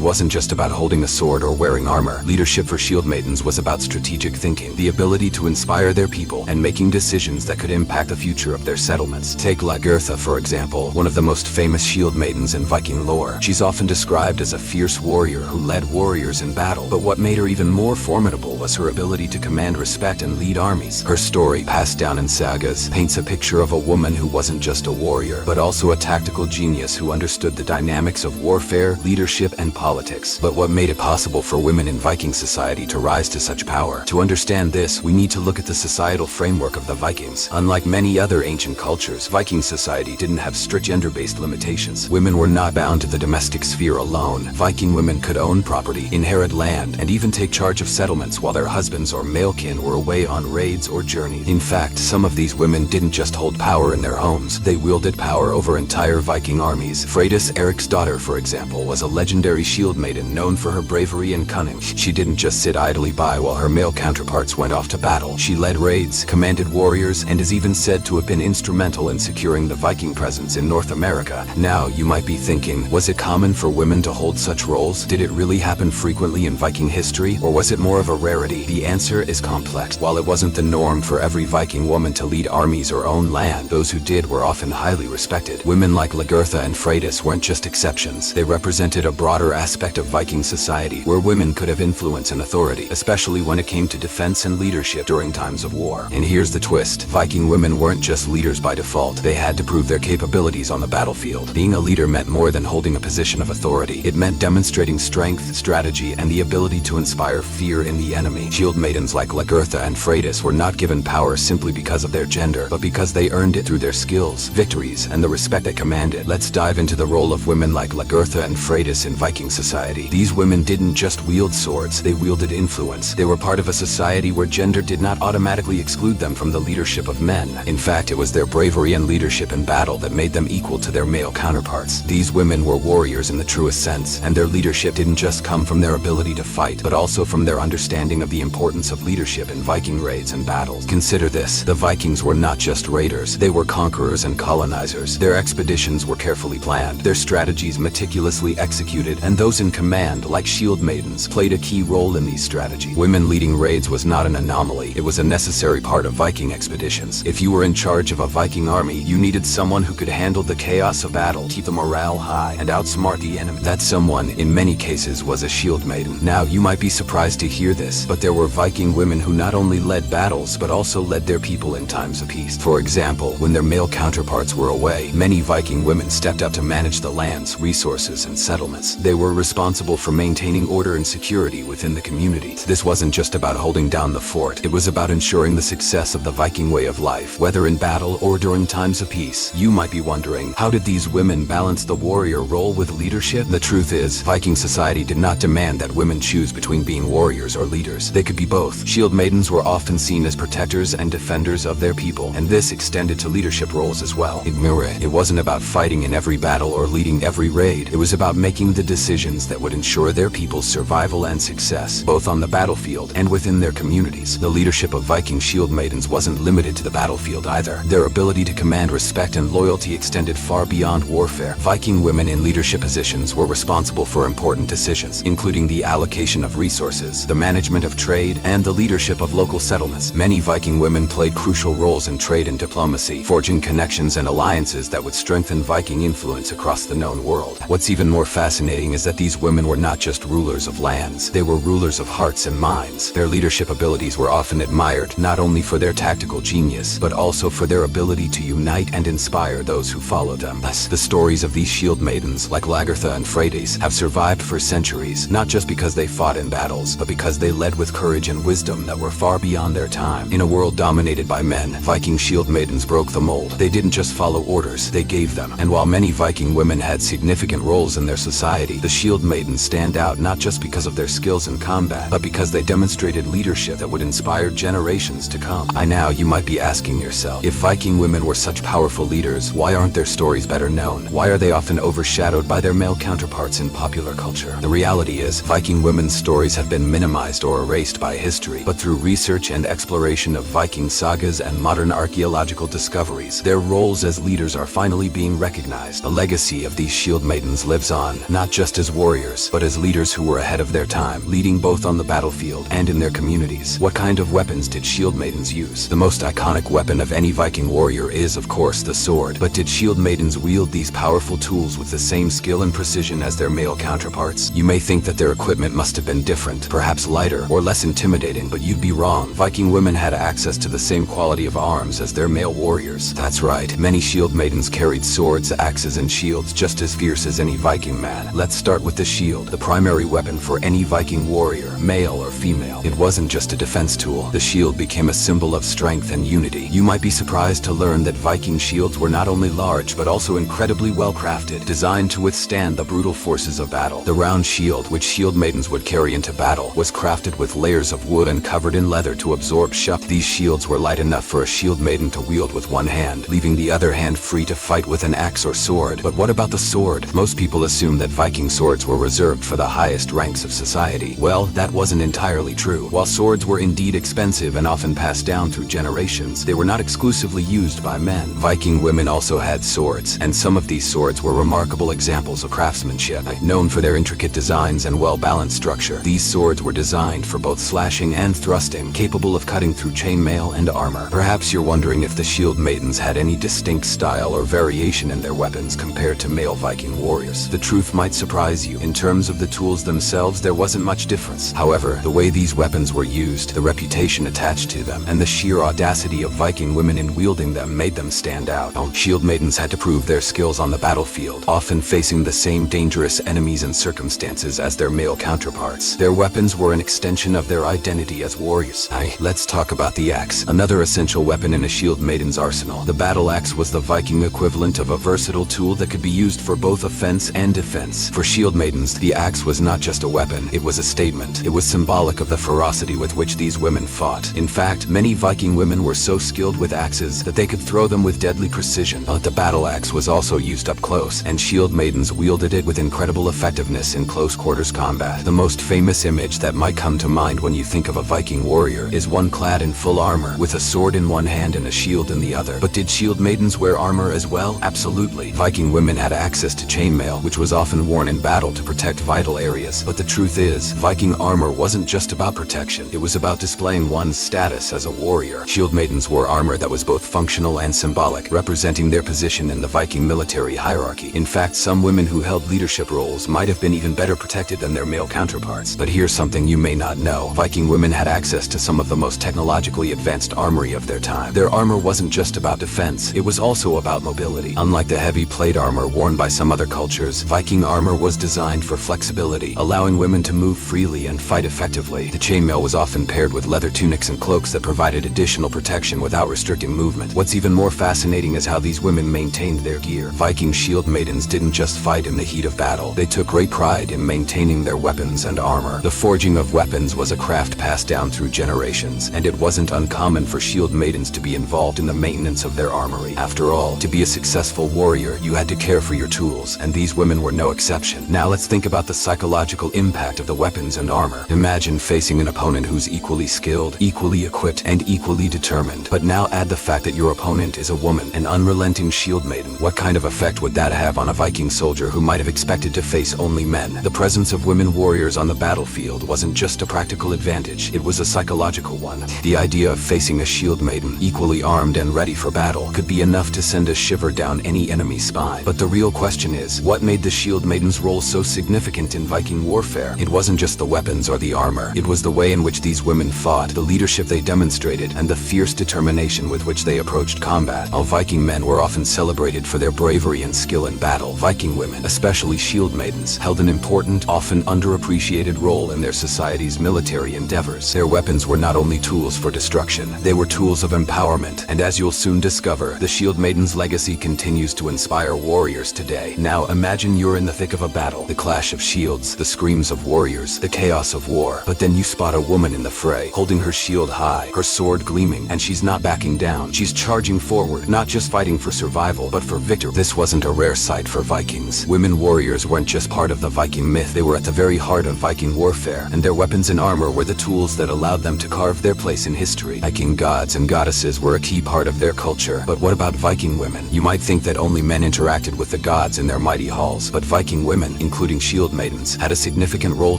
wasn't just about holding a sword or wearing armor. Leadership for Shieldmaidens was about strategic thinking, the ability to inspire their people, and making decisions that could impact the future of their settlements. Take Lagertha, for example, one of the most famous Shieldmaidens in Viking lore. She's often described as a fierce warrior who led warriors in battle, but what made her even more formidable was her ability to command respect and lead armies. Her story, passed down in sagas, paints a picture of a woman who wasn't just a warrior, but also a tactical genius who understood the dynamics of warfare, leadership, and politics. But what made it possible for women in Viking society to rise to such power? To understand this, we need to look at the societal framework of the Vikings. Unlike many other ancient cultures, Viking society didn't have strict gender-based limitations. Women were not bound to the domestic sphere alone. Viking women could own property, inherit land, and even take charge of settlements while their husbands or male kin were away on raids or journeys. In fact, some of these women didn't just hold power in their homes, they wielded power over entire Viking armies. Freydis, Eric's daughter, for example, was a legendary shield maiden known for her bravery and cunning. She didn't just sit idly by while her male counterparts went off to battle. She led raids, commanded warriors, and is even said to have been instrumental in securing the Viking presence in North America. Now, you might be thinking, was it common for women to hold such roles? Did it really happen frequently in Viking history, or was it more of a rarity? The answer is complex. While it wasn't the norm for every Viking woman to lead armies or own land, those who did were often highly respected. Women like Lagertha and Freydis weren't just exceptions. They represented a broader aspect of Viking society where women could have influence and authority, especially when it came to defense and leadership during times of war. And here's the twist. Viking women weren't just leaders by default. They had to prove their capabilities on the battlefield. Being a leader meant more than holding a position of authority. It meant demonstrating strength, strategy, and the ability to inspire fear in the enemy. Shield maidens like Lagertha and Freydis were not given power simply because of their gender, but because they earned it through their skills, victories, and the respect they commanded. Let's dive into the role of women like Lagertha and Freydis in Viking society. These women didn't just wield swords, they wielded influence. They were part of a society where gender did not automatically exclude them from the leadership of men. In fact, it was their bravery and leadership in battle that made them equal to their male counterparts. These women were warriors in the truest sense, and their leadership didn't just come from their ability to fight, but also from their understanding of the importance of leadership in Viking raids and battles. Consider this, the Vikings were not just raiders, they were conquerors and colonizers. Their expeditions were carefully planned, their strategies meticulously executed, and those in command, like shield maidens, played a key role in these strategies. Women leading raids was not an anomaly, it was a necessary part of Viking expeditions. If you were in charge of a Viking army, you needed someone who could handle the chaos of battle, keep the morale high, and outsmart the enemy. That someone, in many cases, was a shield maiden. Now, you might be surprised to hear this, but there were Viking women who not only led battles, but also led their people in times of peace. For example, when their male counterparts were away, many Viking women stepped up to manage the lands, resources, and settlements. They were responsible for maintaining order and security within the community. This wasn't just about holding down the fort, it was about ensuring the success of the Viking way of life, whether in battle or during times of peace. You might be wondering, how did these women balance the warrior role with leadership? The truth is, Viking society did not demand that women choose between being warriors or leaders. They could be both. Shield maidens were often seen as protectors and defenders of their people, and this extended to leadership roles as well. It wasn't about fighting in every battle or leading every raid. It was about making the decisions that would ensure their people's survival and success, both on the battlefield and within their communities. The leadership of Viking shield maidens wasn't limited to the battlefield either. Their ability to command respect and loyalty extended far beyond warfare. Viking women in leadership positions were responsible for important decisions, including the allocation of resources, the management of trade, and the leadership of local settlements. Many Viking women played crucial roles in trade and diplomacy, forging connections and alliances that would strengthen Viking influence across the known world. What's even more fascinating is that these women were not just rulers of lands, they were rulers of hearts and minds. Their leadership abilities were often admired, not only for their tactical genius, but also for their ability to unite and inspire those who followed them. Thus, the stories of these shield maidens, like Lagertha and Freydis, have survived for centuries, not just because they fought in battles, but because they led with courage and wisdom that were far beyond their time. In a world dominated by men, Viking shield maidens broke the mold. They didn't just follow orders, they gave them. And while many Viking women had significant roles in their society, the shield maidens stand out not just because of their skills in combat, but because they demonstrated leadership that would inspire generations to come. By now, you might be asking yourself, if Viking women were such powerful leaders, why aren't their stories better known? Why are they often overshadowed by their male counterparts in popular culture? The reality is, Viking women's stories have been minimized or erased by history, but through research and exploration of Viking sagas and modern archaeological technological discoveries, their roles as leaders are finally being recognized. The legacy of these Shieldmaidens lives on, not just as warriors, but as leaders who were ahead of their time, leading both on the battlefield and in their communities. What kind of weapons did Shieldmaidens use? The most iconic weapon of any Viking warrior is, of course, the sword. But did Shieldmaidens wield these powerful tools with the same skill and precision as their male counterparts? You may think that their equipment must have been different, perhaps lighter or less intimidating, but you'd be wrong. Viking women had access to the same quality of arms as their male warriors. That's right, many Shieldmaidens carried swords, axes, and shields just as fierce as any Viking man. Let's start with the shield, the primary weapon for any Viking warrior, male or female. It wasn't just a defense tool. The shield became a symbol of strength and unity. You might be surprised to learn that Viking shields were not only large but also incredibly well crafted, designed to withstand the brutal forces of battle. The round shield, which Shieldmaidens would carry into battle, was crafted with layers of wood and covered in leather to absorb shock. These shields were light enough for a Shieldmaiden to wield with one hand, leaving the other hand free to fight with an axe or sword. But what about the sword? Most people assume that Viking swords were reserved for the highest ranks of society. Well, that wasn't entirely true. While swords were indeed expensive and often passed down through generations, they were not exclusively used by men. Viking women also had swords, and some of these swords were remarkable examples of craftsmanship. Known for their intricate designs and well-balanced structure, these swords were designed for both slashing and thrusting, capable of cutting through chainmail and armor. Perhaps you're wondering if the Shieldmaidens had any distinct style or variation in their weapons compared to male Viking warriors. The truth might surprise you. In terms of the tools themselves, there wasn't much difference. However, the way these weapons were used, the reputation attached to them, and the sheer audacity of Viking women in wielding them made them stand out. Shieldmaidens had to prove their skills on the battlefield, often facing the same dangerous enemies and circumstances as their male counterparts. Their weapons were an extension of their identity as warriors. Let's talk about the axe, another essential weapon in a Shieldmaiden's arsenal. The battle axe was the Viking equivalent of a versatile tool that could be used for both offense and defense. For Shieldmaidens, the axe was not just a weapon, it was a statement. It was symbolic of the ferocity with which these women fought. In fact, many Viking women were so skilled with axes that they could throw them with deadly precision. But the battle axe was also used up close, and Shieldmaidens wielded it with incredible effectiveness in close quarters combat. The most famous image that might come to mind when you think of a Viking warrior is one clad in full armor, with a sword in one hand and a shield in the other. But did Shieldmaidens wear armor as well? Absolutely. Viking women had access to chainmail, which was often worn in battle to protect vital areas. But the truth is, Viking armor wasn't just about protection. It was about displaying one's status as a warrior. Shieldmaidens wore armor that was both functional and symbolic, representing their position in the Viking military hierarchy. In fact, some women who held leadership roles might have been even better protected than their male counterparts. But here's something you may not know. Viking women had access to some of the most technologically advanced armory of their time. Their armor wasn't just about defense, it was also about mobility. Unlike the heavy plate armor worn by some other cultures, Viking armor was designed for flexibility, allowing women to move freely and fight effectively. The chainmail was often paired with leather tunics and cloaks that provided additional protection without restricting movement. What's even more fascinating is how these women maintained their gear. Viking Shieldmaidens didn't just fight in the heat of battle. They took great pride in maintaining their weapons and armor. The forging of weapons was a craft passed down through generations, and it wasn't uncommon for Shieldmaidens to be involved in the maintenance of their armory. After all, to be a successful warrior, you had to care for your tools, and these women were no exception. Now let's think about the psychological impact of the weapons and armor. Imagine facing an opponent who's equally skilled, equally equipped, and equally determined. But now add the fact that your opponent is a woman, an unrelenting Shieldmaiden. What kind of effect would that have on a Viking soldier who might have expected to face only men? The presence of women warriors on the battlefield wasn't just a practical advantage, it was a psychological one. The idea of facing a Shieldmaiden, equally armed and ready for battle, could be enough to send a shiver down any enemy's spine. But the real question is, what made the Shieldmaiden's role so significant in Viking warfare? It wasn't just the weapons or the armor, it was the way in which these women fought, the leadership they demonstrated, and the fierce determination with which they approached combat. While Viking men were often celebrated for their bravery and skill in battle, Viking women, especially Shieldmaidens, held an important, often underappreciated role in their society's military endeavors. Their weapons were not only tools for destruction, they were tools of empowerment, and as you'll soon discover, the Shieldmaiden's legacy continues to inspire warriors today. Now imagine you're in the thick of a battle, the clash of shields, the screams of warriors, the chaos of war. But then you spot a woman in the fray, holding her shield high, her sword gleaming, and she's not backing down. She's charging forward, not just fighting for survival, but for victory. This wasn't a rare sight for Vikings. Women warriors weren't just part of the Viking myth, they were at the very heart of Viking warfare, and their weapons and armor were the tools that allowed them to carve their place in history. Viking gods and goddesses were a key part heart of their culture. But what about Viking women? You might think that only men interacted with the gods in their mighty halls, but Viking women, including Shieldmaidens, had a significant role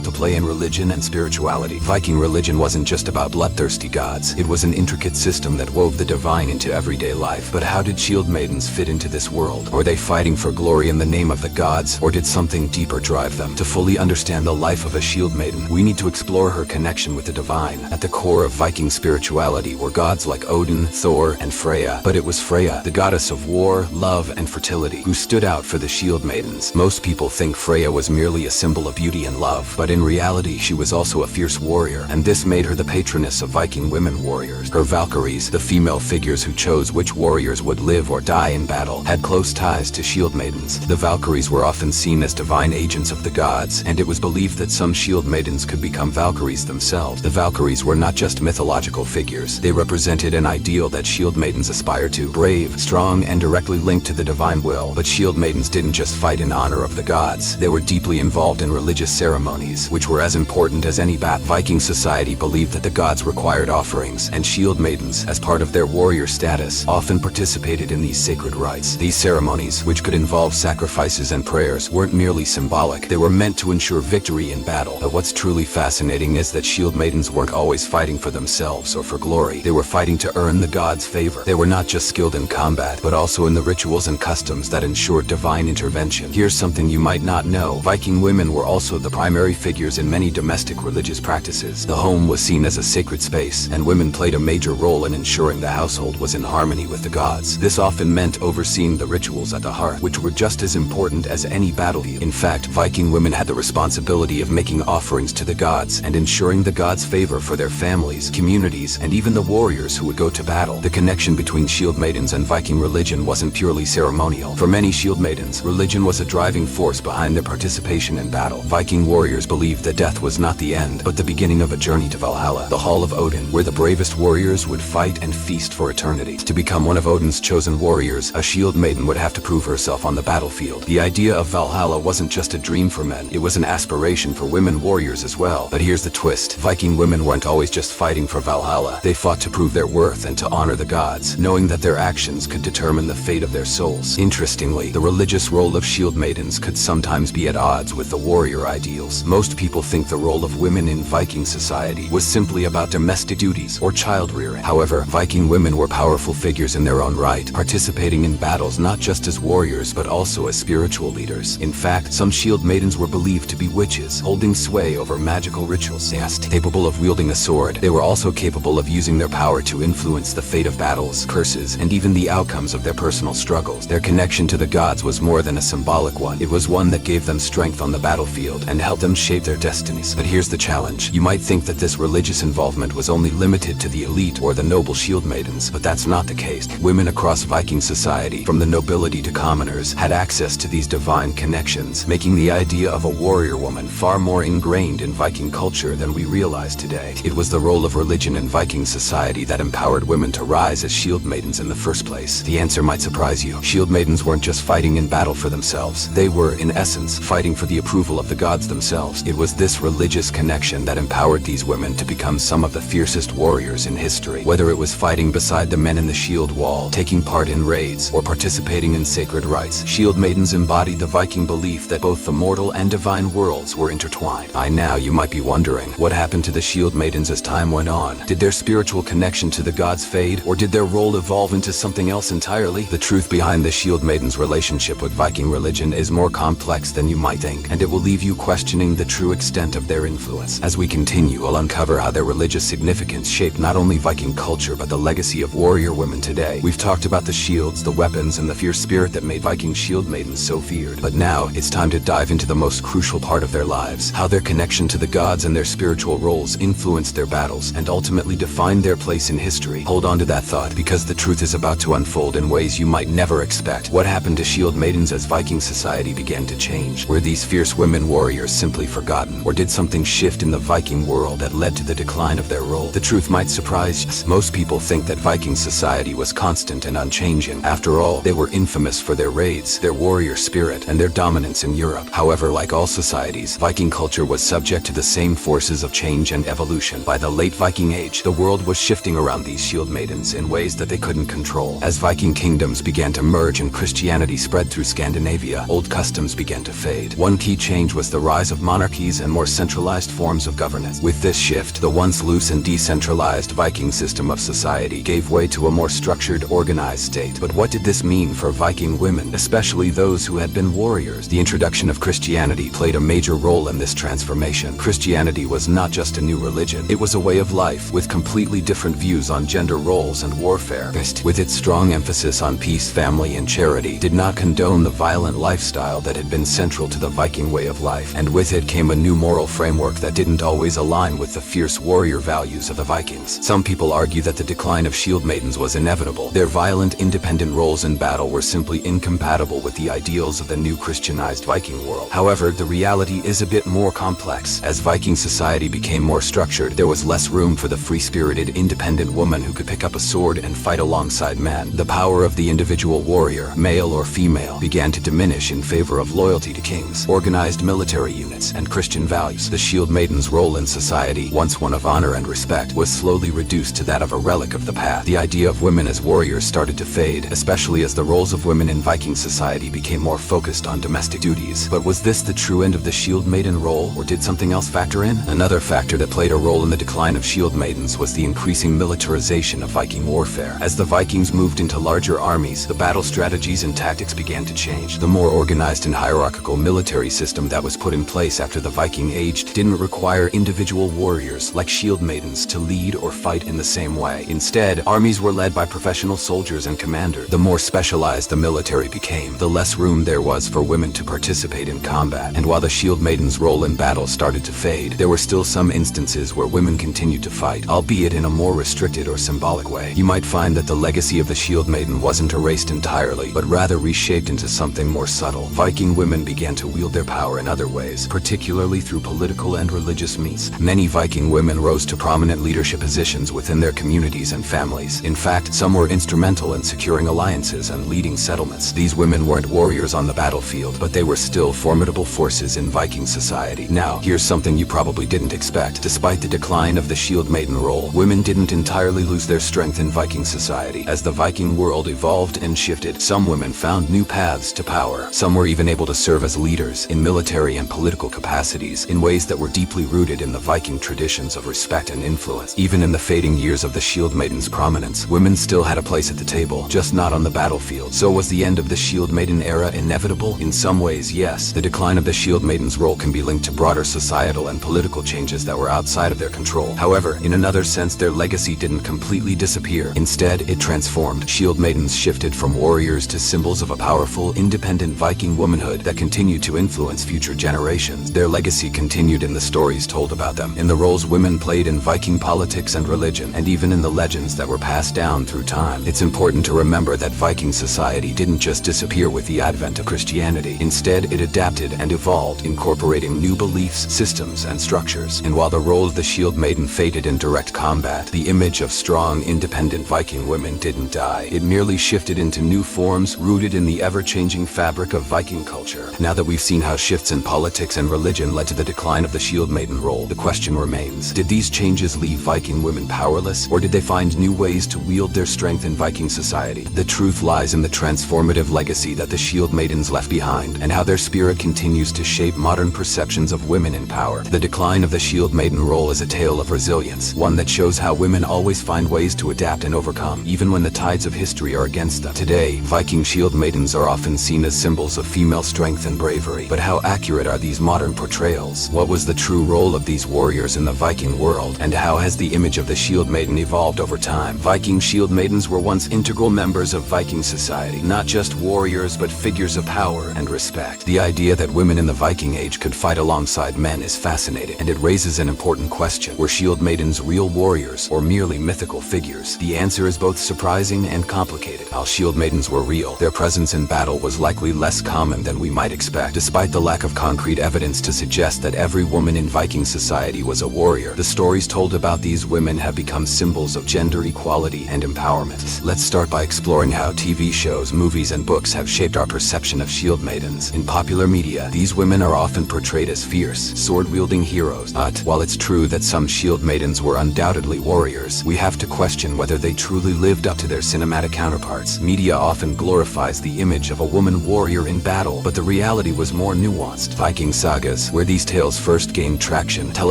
to play in religion and spirituality. Viking religion wasn't just about bloodthirsty gods. It was an intricate system that wove the divine into everyday life. But how did Shieldmaidens fit into this world? Were they fighting for glory in the name of the gods, or did something deeper drive them? To fully understand the life of a Shieldmaiden, we need to explore her connection with the divine. At the core of Viking spirituality were gods like Odin, Thor, and Freya. But it was Freya, the goddess of war, love, and fertility, who stood out for the Shieldmaidens. Most people think Freya was merely a symbol of beauty and love, but in reality she was also a fierce warrior, and this made her the patroness of Viking women warriors. Her Valkyries, the female figures who chose which warriors would live or die in battle, had close ties to Shieldmaidens. The Valkyries were often seen as divine agents of the gods, and it was believed that some Shieldmaidens could become Valkyries themselves. The Valkyries were not just mythological figures. They represented an ideal that Shieldmaidens aspired to: brave, strong, and directly linked to the divine will. But Shieldmaidens didn't just fight in honor of the gods. They were deeply involved in religious ceremonies, which were as important as any battle. Viking society believed that the gods required offerings, and Shieldmaidens, as part of their warrior status, often participated in these sacred rites. These ceremonies, which could involve sacrifices and prayers, weren't merely symbolic. They were meant to ensure victory in battle. But what's truly fascinating is that Shieldmaidens weren't always fighting for themselves or for glory. They were fighting to earn the gods' favor. They were not just skilled in combat, but also in the rituals and customs that ensured divine intervention. Here's something you might not know. Viking women were also the primary figures in many domestic religious practices. The home was seen as a sacred space, and women played a major role in ensuring the household was in harmony with the gods. This often meant overseeing the rituals at the hearth, which were just as important as any battlefield. In fact, Viking women had the responsibility of making offerings to the gods and ensuring the gods' favor for their families, communities, and even the warriors who would go to battle. The connection between Shieldmaidens and Viking religion wasn't purely ceremonial. For many Shieldmaidens, religion was a driving force behind their participation in battle. Viking warriors believed that death was not the end, but the beginning of a journey to Valhalla, the Hall of Odin, where the bravest warriors would fight and feast for eternity. To become one of Odin's chosen warriors, a Shieldmaiden would have to prove herself on the battlefield. The idea of Valhalla wasn't just a dream for men, it was an aspiration for women warriors as well. But here's the twist: Viking women weren't always just fighting for Valhalla. They fought to prove their worth and to honor the gods, knowing that their actions could determine the fate of their souls. Interestingly, the religious role of Shieldmaidens could sometimes be at odds with the warrior ideals. Most people think the role of women in Viking society was simply about domestic duties or child rearing. However, Viking women were powerful figures in their own right, participating in battles not just as warriors but also as spiritual leaders. In fact, some Shieldmaidens were believed to be witches, holding sway over magical rituals. Capable of wielding a sword, they were also capable of using their power to influence the fate of battles, curses, and even the outcomes of their personal struggles. Their connection to the gods was more than a symbolic one. It was one that gave them strength on the battlefield and helped them shape their destinies. But here's the challenge. You might think that this religious involvement was only limited to the elite or the noble Shieldmaidens, but that's not the case. Women across Viking society, from the nobility to commoners, had access to these divine connections, making the idea of a warrior woman far more ingrained in Viking culture than we realize today. It was the role of religion in Viking society that empowered women to rise as Shieldmaidens in the first place. The answer might surprise you. Shieldmaidens weren't just fighting in battle for themselves. They were, in essence, fighting for the approval of the gods themselves. It was this religious connection that empowered these women to become some of the fiercest warriors in history. Whether it was fighting beside the men in the shield wall, taking part in raids, or participating in sacred rites, Shieldmaidens embodied the Viking belief that both the mortal and divine worlds were intertwined. By now, you might be wondering, what happened to the Shieldmaidens as time went on? Did their spiritual connection to the gods fade, or did their role evolve into something else entirely? The truth behind the Shieldmaidens' relationship with Viking religion is more complex than you might think, and it will leave you questioning the true extent of their influence. As we continue, we'll uncover how their religious significance shaped not only Viking culture but the legacy of warrior women today. We've talked about the shields, the weapons, and the fierce spirit that made Viking Shieldmaidens so feared. But now, it's time to dive into the most crucial part of their lives: how their connection to the gods and their spiritual roles influenced their battles and ultimately defined their place in history. Hold on to that thought, because the truth is about to unfold in ways you might never expect. What happened to Shieldmaidens as Viking society began to change? Were these fierce women warriors simply forgotten, or did something shift in the Viking world that led to the decline of their role? The truth might surprise you. Most people think that Viking society was constant and unchanging. After all, they were infamous for their raids, their warrior spirit, and their dominance in Europe. However, like all societies, Viking culture was subject to the same forces of change and evolution. By the late Viking Age, the world was shifting around these Shieldmaidens in in ways that they couldn't control. As Viking kingdoms began to merge and Christianity spread through Scandinavia, old customs began to fade. One key change was the rise of monarchies and more centralized forms of governance. With this shift, the once loose and decentralized Viking system of society gave way to a more structured, organized state. But what did this mean for Viking women, especially those who had been warriors? The introduction of Christianity played a major role in this transformation. Christianity was not just a new religion, it was a way of life with completely different views on gender roles and warfare. With its strong emphasis on peace, family, and charity, did not condone the violent lifestyle that had been central to the Viking way of life. And with it came a new moral framework that didn't always align with the fierce warrior values of the Vikings. Some people argue that the decline of Shieldmaidens was inevitable. Their violent, independent roles in battle were simply incompatible with the ideals of the new Christianized Viking world. However, the reality is a bit more complex. As Viking society became more structured, there was less room for the free-spirited, independent woman who could pick up a sword and fight alongside men. The power of the individual warrior, male or female, began to diminish in favor of loyalty to kings, organized military units, and Christian values. The Shieldmaidens' role in society, once one of honor and respect, was slowly reduced to that of a relic of the past. The idea of women as warriors started to fade, especially as the roles of women in Viking society became more focused on domestic duties. But was this the true end of the Shieldmaiden role, or did something else factor in? Another factor that played a role in the decline of Shieldmaidens was the increasing militarization of Viking warfare. As the Vikings moved into larger armies, the battle strategies and tactics began to change. The more organized and hierarchical military system that was put in place after the Viking Age didn't require individual warriors like Shieldmaidens to lead or fight in the same way. Instead, armies were led by professional soldiers and commanders. The more specialized the military became, the less room there was for women to participate in combat. And while the Shieldmaidens' role in battle started to fade, there were still some instances where women continued to fight, albeit in a more restricted or symbolic way. You might find that the legacy of the Shieldmaiden wasn't erased entirely, but rather reshaped into something more subtle. Viking women began to wield their power in other ways, particularly through political and religious means. Many Viking women rose to prominent leadership positions within their communities and families. In fact, some were instrumental in securing alliances and leading settlements. These women weren't warriors on the battlefield, but they were still formidable forces in Viking society. Now, here's something you probably didn't expect. Despite the decline of the Shieldmaiden role, women didn't entirely lose their strength in Viking society. As the Viking world evolved and shifted, some women found new paths to power. Some were even able to serve as leaders in military and political capacities in ways that were deeply rooted in the Viking traditions of respect and influence. Even in the fading years of the Shieldmaiden's prominence, women still had a place at the table, just not on the battlefield. So was the end of the Shieldmaiden era inevitable? In some ways, yes. The decline of the Shieldmaiden's role can be linked to broader societal and political changes that were outside of their control. However, in another sense, their legacy didn't completely disappear. Instead, it transformed. Shieldmaidens shifted from warriors to symbols of a powerful, independent Viking womanhood that continued to influence future generations. Their legacy continued in the stories told about them, in the roles women played in Viking politics and religion, and even in the legends that were passed down through time. It's important to remember that Viking society didn't just disappear with the advent of Christianity. Instead, it adapted and evolved, incorporating new beliefs, systems, and structures. And while the role of the Shieldmaiden faded in direct combat, the image of strong, independent Viking women didn't die. It merely shifted into new forms rooted in the ever-changing fabric of Viking culture. Now that we've seen how shifts in politics and religion led to the decline of the Shieldmaiden role, the question remains, did these changes leave Viking women powerless, or did they find new ways to wield their strength in Viking society? The truth lies in the transformative legacy that the Shieldmaidens left behind, and how their spirit continues to shape modern perceptions of women in power. The decline of the Shieldmaiden role is a tale of resilience, one that shows how women always find ways to adapt and overcome, even when the tides of history are against them. Today, Viking Shieldmaidens are often seen as symbols of female strength and bravery. But how accurate are these modern portrayals? What was the true role of these warriors in the Viking world? And how has the image of the Shieldmaiden evolved over time? Viking Shieldmaidens were once integral members of Viking society, not just warriors but figures of power and respect. The idea that women in the Viking Age could fight alongside men is fascinating, and it raises an important question. Were Shieldmaidens real warriors or merely mythical figures? The answer is both surprising and complicated. While Shieldmaidens were real, their presence in battle was likely less common than we might expect. Despite the lack of concrete evidence to suggest that every woman in Viking society was a warrior, the stories told about these women have become symbols of gender equality and empowerment. Let's start by exploring how TV shows, movies, and books have shaped our perception of Shieldmaidens. In popular media, these women are often portrayed as fierce, sword-wielding heroes. But while it's true that some Shieldmaidens were undoubtedly warriors, we have to question whether whether they truly lived up to their cinematic counterparts. Media often glorifies the image of a woman warrior in battle, but the reality was more nuanced. Viking sagas, where these tales first gained traction, tell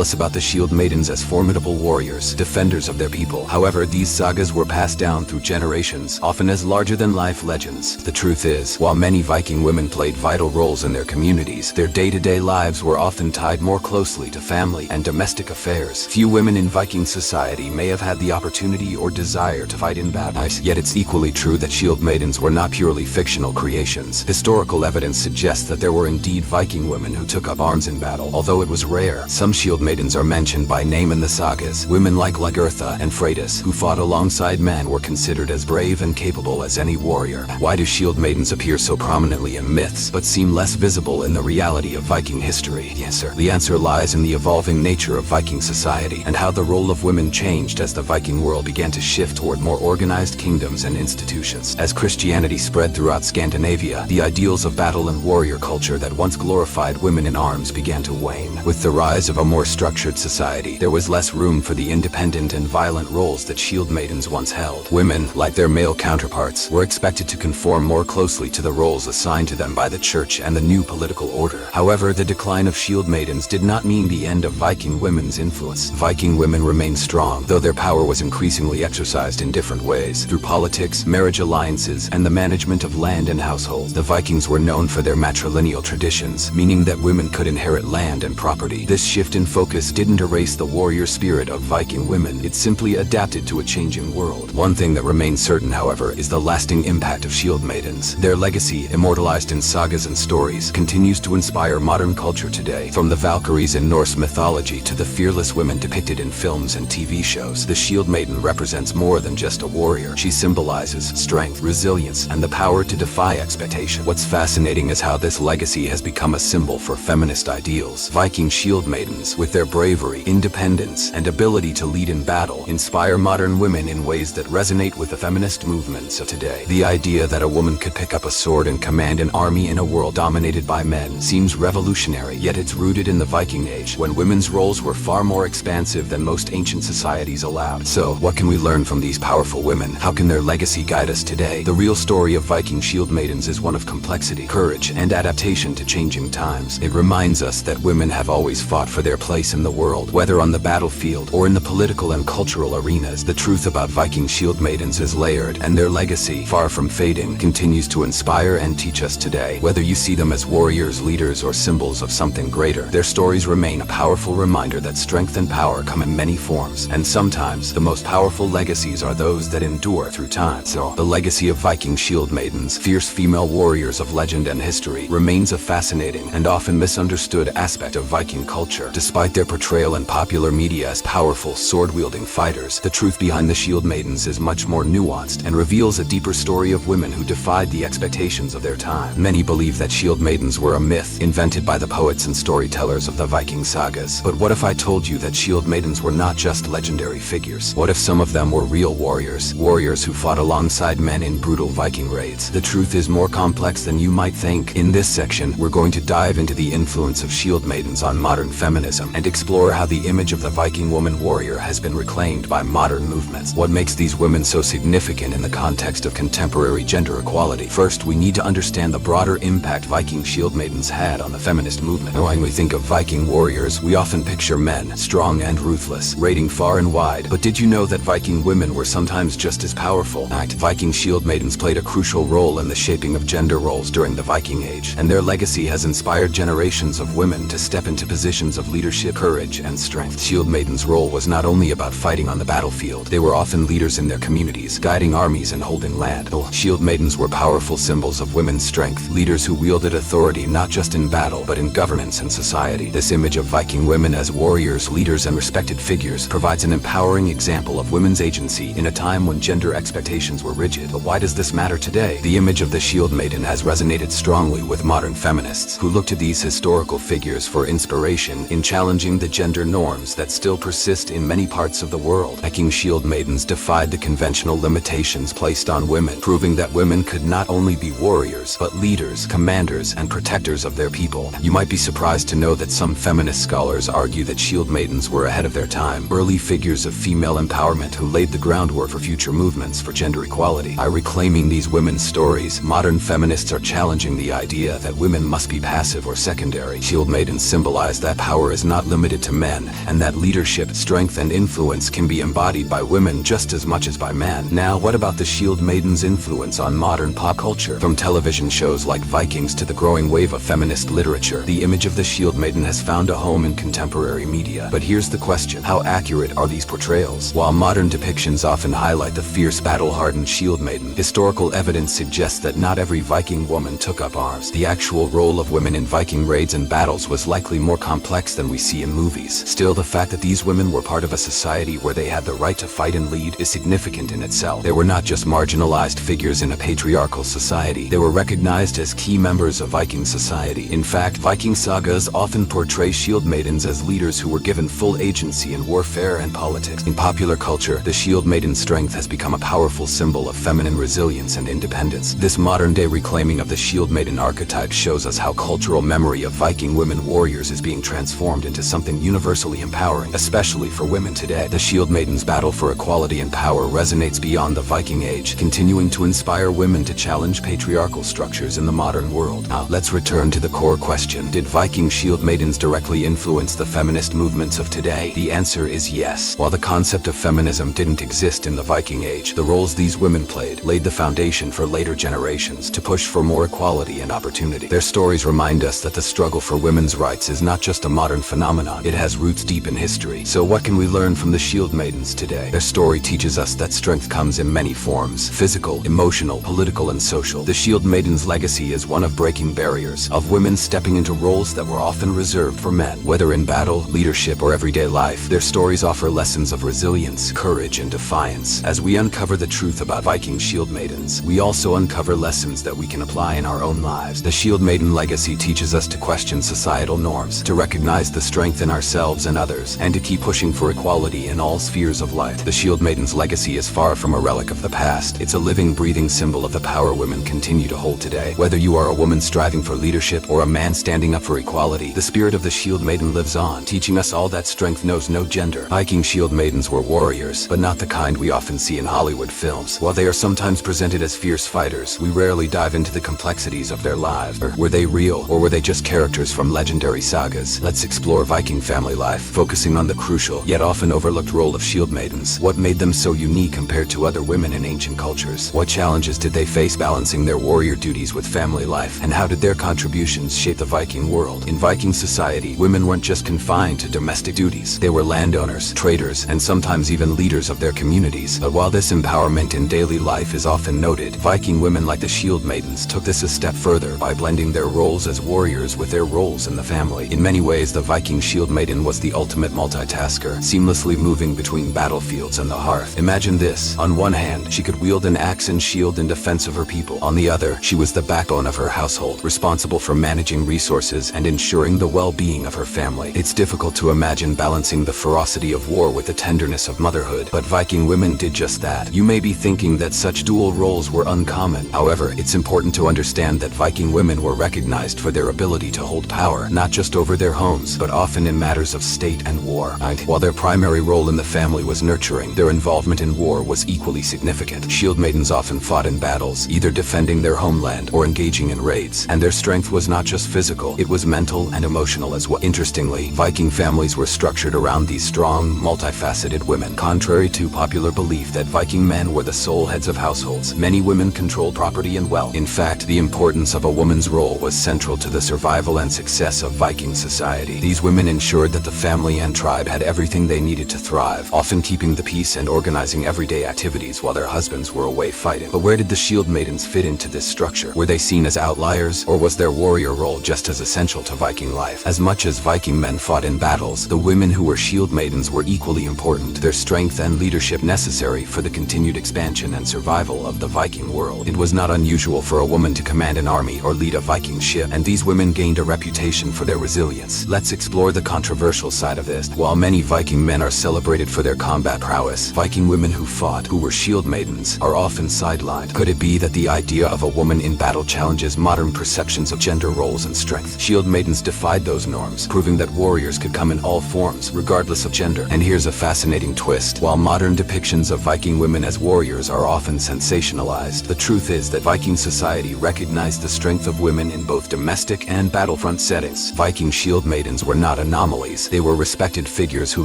us about the Shieldmaidens as formidable warriors, defenders of their people. However, these sagas were passed down through generations, often as larger-than-life legends. The truth is, while many Viking women played vital roles in their communities, their day-to-day lives were often tied more closely to family and domestic affairs. Few women in Viking society may have had the opportunity or desire to fight in battle. Yet it's equally true that Shieldmaidens were not purely fictional creations. Historical evidence suggests that there were indeed Viking women who took up arms in battle, although it was rare. Some Shieldmaidens are mentioned by name in the sagas. Women like Lagertha and Freydis, who fought alongside men, were considered as brave and capable as any warrior. Why do Shieldmaidens appear so prominently in myths, but seem less visible in the reality of Viking history? The answer lies in the evolving nature of Viking society, and how the role of women changed as the Viking world began to shift toward more organized kingdoms and institutions. As Christianity spread throughout Scandinavia, the ideals of battle and warrior culture that once glorified women in arms began to wane. With the rise of a more structured society, there was less room for the independent and violent roles that Shieldmaidens once held. Women, like their male counterparts, were expected to conform more closely to the roles assigned to them by the church and the new political order. However, the decline of Shieldmaidens did not mean the end of Viking women's influence. Viking women remained strong, though their power was increasingly exercised in different ways, through politics, marriage alliances, and the management of land and households. The Vikings were known for their matrilineal traditions, meaning that women could inherit land and property. This shift in focus didn't erase the warrior spirit of Viking women, it simply adapted to a changing world. One thing that remains certain, however, is the lasting impact of Shieldmaidens. Their legacy, immortalized in sagas and stories, continues to inspire modern culture today. From the Valkyries in Norse mythology to the fearless women depicted in films and TV shows, the Shieldmaiden represents more than just a warrior. She symbolizes strength, resilience, and the power to defy expectation. What's fascinating is how this legacy has become a symbol for feminist ideals. Viking Shieldmaidens, with their bravery, independence, and ability to lead in battle, inspire modern women in ways that resonate with the feminist movements of today. The idea that a woman could pick up a sword and command an army in a world dominated by men seems revolutionary, yet it's rooted in the Viking Age, when women's roles were far more expansive than most ancient societies allowed. So, what can we learn from these powerful women? How can their legacy guide us today? The real story of Viking Shieldmaidens is one of complexity, courage, and adaptation to changing times. It reminds us that women have always fought for their place in the world, whether on the battlefield or in the political and cultural arenas. The truth about Viking Shieldmaidens is layered, and their legacy, far from fading, continues to inspire and teach us today. Whether you see them as warriors, leaders, or symbols of something greater, their stories remain a powerful reminder that strength and power come in many forms, and sometimes the most powerful legacies are those that endure through time. So, the legacy of Viking Shieldmaidens, fierce female warriors of legend and history, remains a fascinating and often misunderstood aspect of Viking culture. Despite their portrayal in popular media as powerful, sword-wielding fighters, the truth behind the Shieldmaidens is much more nuanced and reveals a deeper story of women who defied the expectations of their time. Many believe that Shieldmaidens were a myth invented by the poets and storytellers of the Viking sagas. But what if I told you that Shieldmaidens were not just legendary figures? What if some of them were real warriors? Warriors who fought alongside men in brutal Viking raids. The truth is more complex than you might think. In this section, we're going to dive into the influence of Shieldmaidens on modern feminism and explore how the image of the Viking woman warrior has been reclaimed by modern movements. What makes these women so significant in the context of contemporary gender equality? First, we need to understand the broader impact Viking Shieldmaidens had on the feminist movement. When we think of Viking warriors, we often picture men, strong and ruthless, raiding far and wide. But did you know that Viking women were sometimes just as powerful? Viking Shieldmaidens played a crucial role in the shaping of gender roles during the Viking Age, and their legacy has inspired generations of women to step into positions of leadership, courage, and strength. Shieldmaidens' role was not only about fighting on the battlefield. They were often leaders in their communities, guiding armies and holding land. Shieldmaidens were powerful symbols of women's strength, leaders who wielded authority not just in battle, but in governance and society. This image of Viking women as warriors, leaders, and respected figures provides an empowering example of women's agency in a time when gender expectations were rigid. But why does this matter today? The image of the Shieldmaiden has resonated strongly with modern feminists, who look to these historical figures for inspiration in challenging the gender norms that still persist in many parts of the world. Viking Shieldmaidens defied the conventional limitations placed on women, proving that women could not only be warriors, but leaders, commanders, and protectors of their people. You might be surprised to know that some feminist scholars argue that Shieldmaidens were ahead of their time, early figures of female empowerment who laid the groundwork for future movements for gender equality. By reclaiming these women's stories, modern feminists are challenging the idea that women must be passive or secondary. Shieldmaidens symbolize that power is not limited to men, and that leadership, strength, and influence can be embodied by women just as much as by men. Now, what about the Shieldmaidens' influence on modern pop culture? From television shows like Vikings to the growing wave of feminist literature, the image of the Shieldmaiden has found a home in contemporary media. But here's the question: how accurate are these portrayals? While modern depictions often highlight the fierce, battle-hardened Shieldmaiden, historical evidence suggests that not every Viking woman took up arms. The actual role of women in Viking raids and battles was likely more complex than we see in movies. Still, the fact that these women were part of a society where they had the right to fight and lead is significant in itself. They were not just marginalized figures in a patriarchal society. They were recognized as key members of Viking society. In fact, Viking sagas often portray Shieldmaidens as leaders who were given full agency in warfare and politics. In popular culture, the Shieldmaiden's strength has become a powerful symbol of feminine resilience and independence. This modern-day reclaiming of the Shieldmaiden archetype shows us how cultural memory of Viking women warriors is being transformed into something universally empowering, especially for women today. The Shieldmaiden's battle for equality and power resonates beyond the Viking age, continuing to inspire women to challenge patriarchal structures in the modern world. Now, let's return to the core question: did Viking Shieldmaidens directly influence the feminist movements of today? The answer is yes. While the concept of feminism didn't exist in the Viking age, the roles these women played laid the foundation for later generations to push for more equality and opportunity. Their stories remind us that the struggle for women's rights is not just a modern phenomenon, it has roots deep in history. So what can we learn from the Shieldmaidens today? Their story teaches us that strength comes in many forms: physical, emotional, political, and social. The Shieldmaidens' legacy is one of breaking barriers, of women stepping into roles that were often reserved for men. Whether in battle, leadership, or everyday life, their stories offer lessons of resilience, courage, and defiance. As we uncover the truth about Viking Shieldmaidens, we also uncover lessons that we can apply in our own lives. The Shieldmaiden legacy teaches us to question societal norms, to recognize the strength in ourselves and others, and to keep pushing for equality in all spheres of life. The Shieldmaiden's legacy is far from a relic of the past. It's a living, breathing symbol of the power women continue to hold today. Whether you are a woman striving for leadership or a man standing up for equality, the spirit of the Shieldmaiden lives on, teaching us all that strength knows no gender. Viking Shieldmaidens were warriors, but not the kind we often see in Hollywood films. While they are sometimes presented as fierce fighters, we rarely dive into the complexities of their lives. Were they real, or were they just characters from legendary sagas? Let's explore Viking family life, focusing on the crucial, yet often overlooked role of Shieldmaidens. What made them so unique compared to other women in ancient cultures? What challenges did they face balancing their warrior duties with family life? And how did their contributions shape the Viking world? In Viking society, women weren't just confined to domestic duties. They were landowners, traders, and sometimes even leaders of their communities. But while this empowerment in daily life is often noted, Viking women like the Shieldmaidens took this a step further by blending their roles as warriors with their roles in the family. In many ways, the Viking Shieldmaiden was the ultimate multitasker, seamlessly moving between battlefields and the hearth. Imagine this: on one hand, she could wield an axe and shield in defense of her people. On the other, she was the backbone of her household, responsible for managing resources and ensuring the well-being of her family. It's difficult to imagine balancing the ferocity of war with the tenderness of motherhood, but Viking women did just that. You may be thinking that such dual roles were uncommon. However, it's important to understand that Viking women were recognized for their ability to hold power, not just over their homes, but often in matters of state and war. While their primary role in the family was nurturing, their involvement in war was equally significant. Shieldmaidens often fought in battles, either defending their homeland or engaging in raids, and their strength was not just physical, it was mental and emotional as well. Interestingly, Viking families were structured around these strong, multifaceted women. Contrary to popular belief that Viking men were the sole heads of households, many women controlled property and wealth. In fact, the importance of a woman's role was central to the survival and success of Viking society. These women ensured that the family and tribe had everything they needed to thrive, often keeping the peace and organizing everyday activities while their husbands were away fighting. But where did the Shieldmaidens fit into this structure? Were they seen as outliers, or was their warrior role just as essential to Viking life? As much as Viking men fought in battles, the women who were Shieldmaidens were equally important, their strength and leadership necessary for the continued expansion and survival of the Viking world. It was not unusual for a woman to command an army or lead a Viking ship, and these women gained a reputation for their resilience. Let's explore the controversial side of this. While many Viking men are celebrated for their combat prowess, Viking women who fought, who were Shieldmaidens, are often sidelined. Could it be that the idea of a woman in battle challenges modern perceptions of gender roles and strength? Shieldmaidens defied those norms, proving that warriors could come in all forms, regardless of gender. And here's a fascinating twist. While modern Modern depictions of Viking women as warriors are often sensationalized. The truth is that Viking society recognized the strength of women in both domestic and battlefront settings. Viking Shieldmaidens were not anomalies. They were respected figures who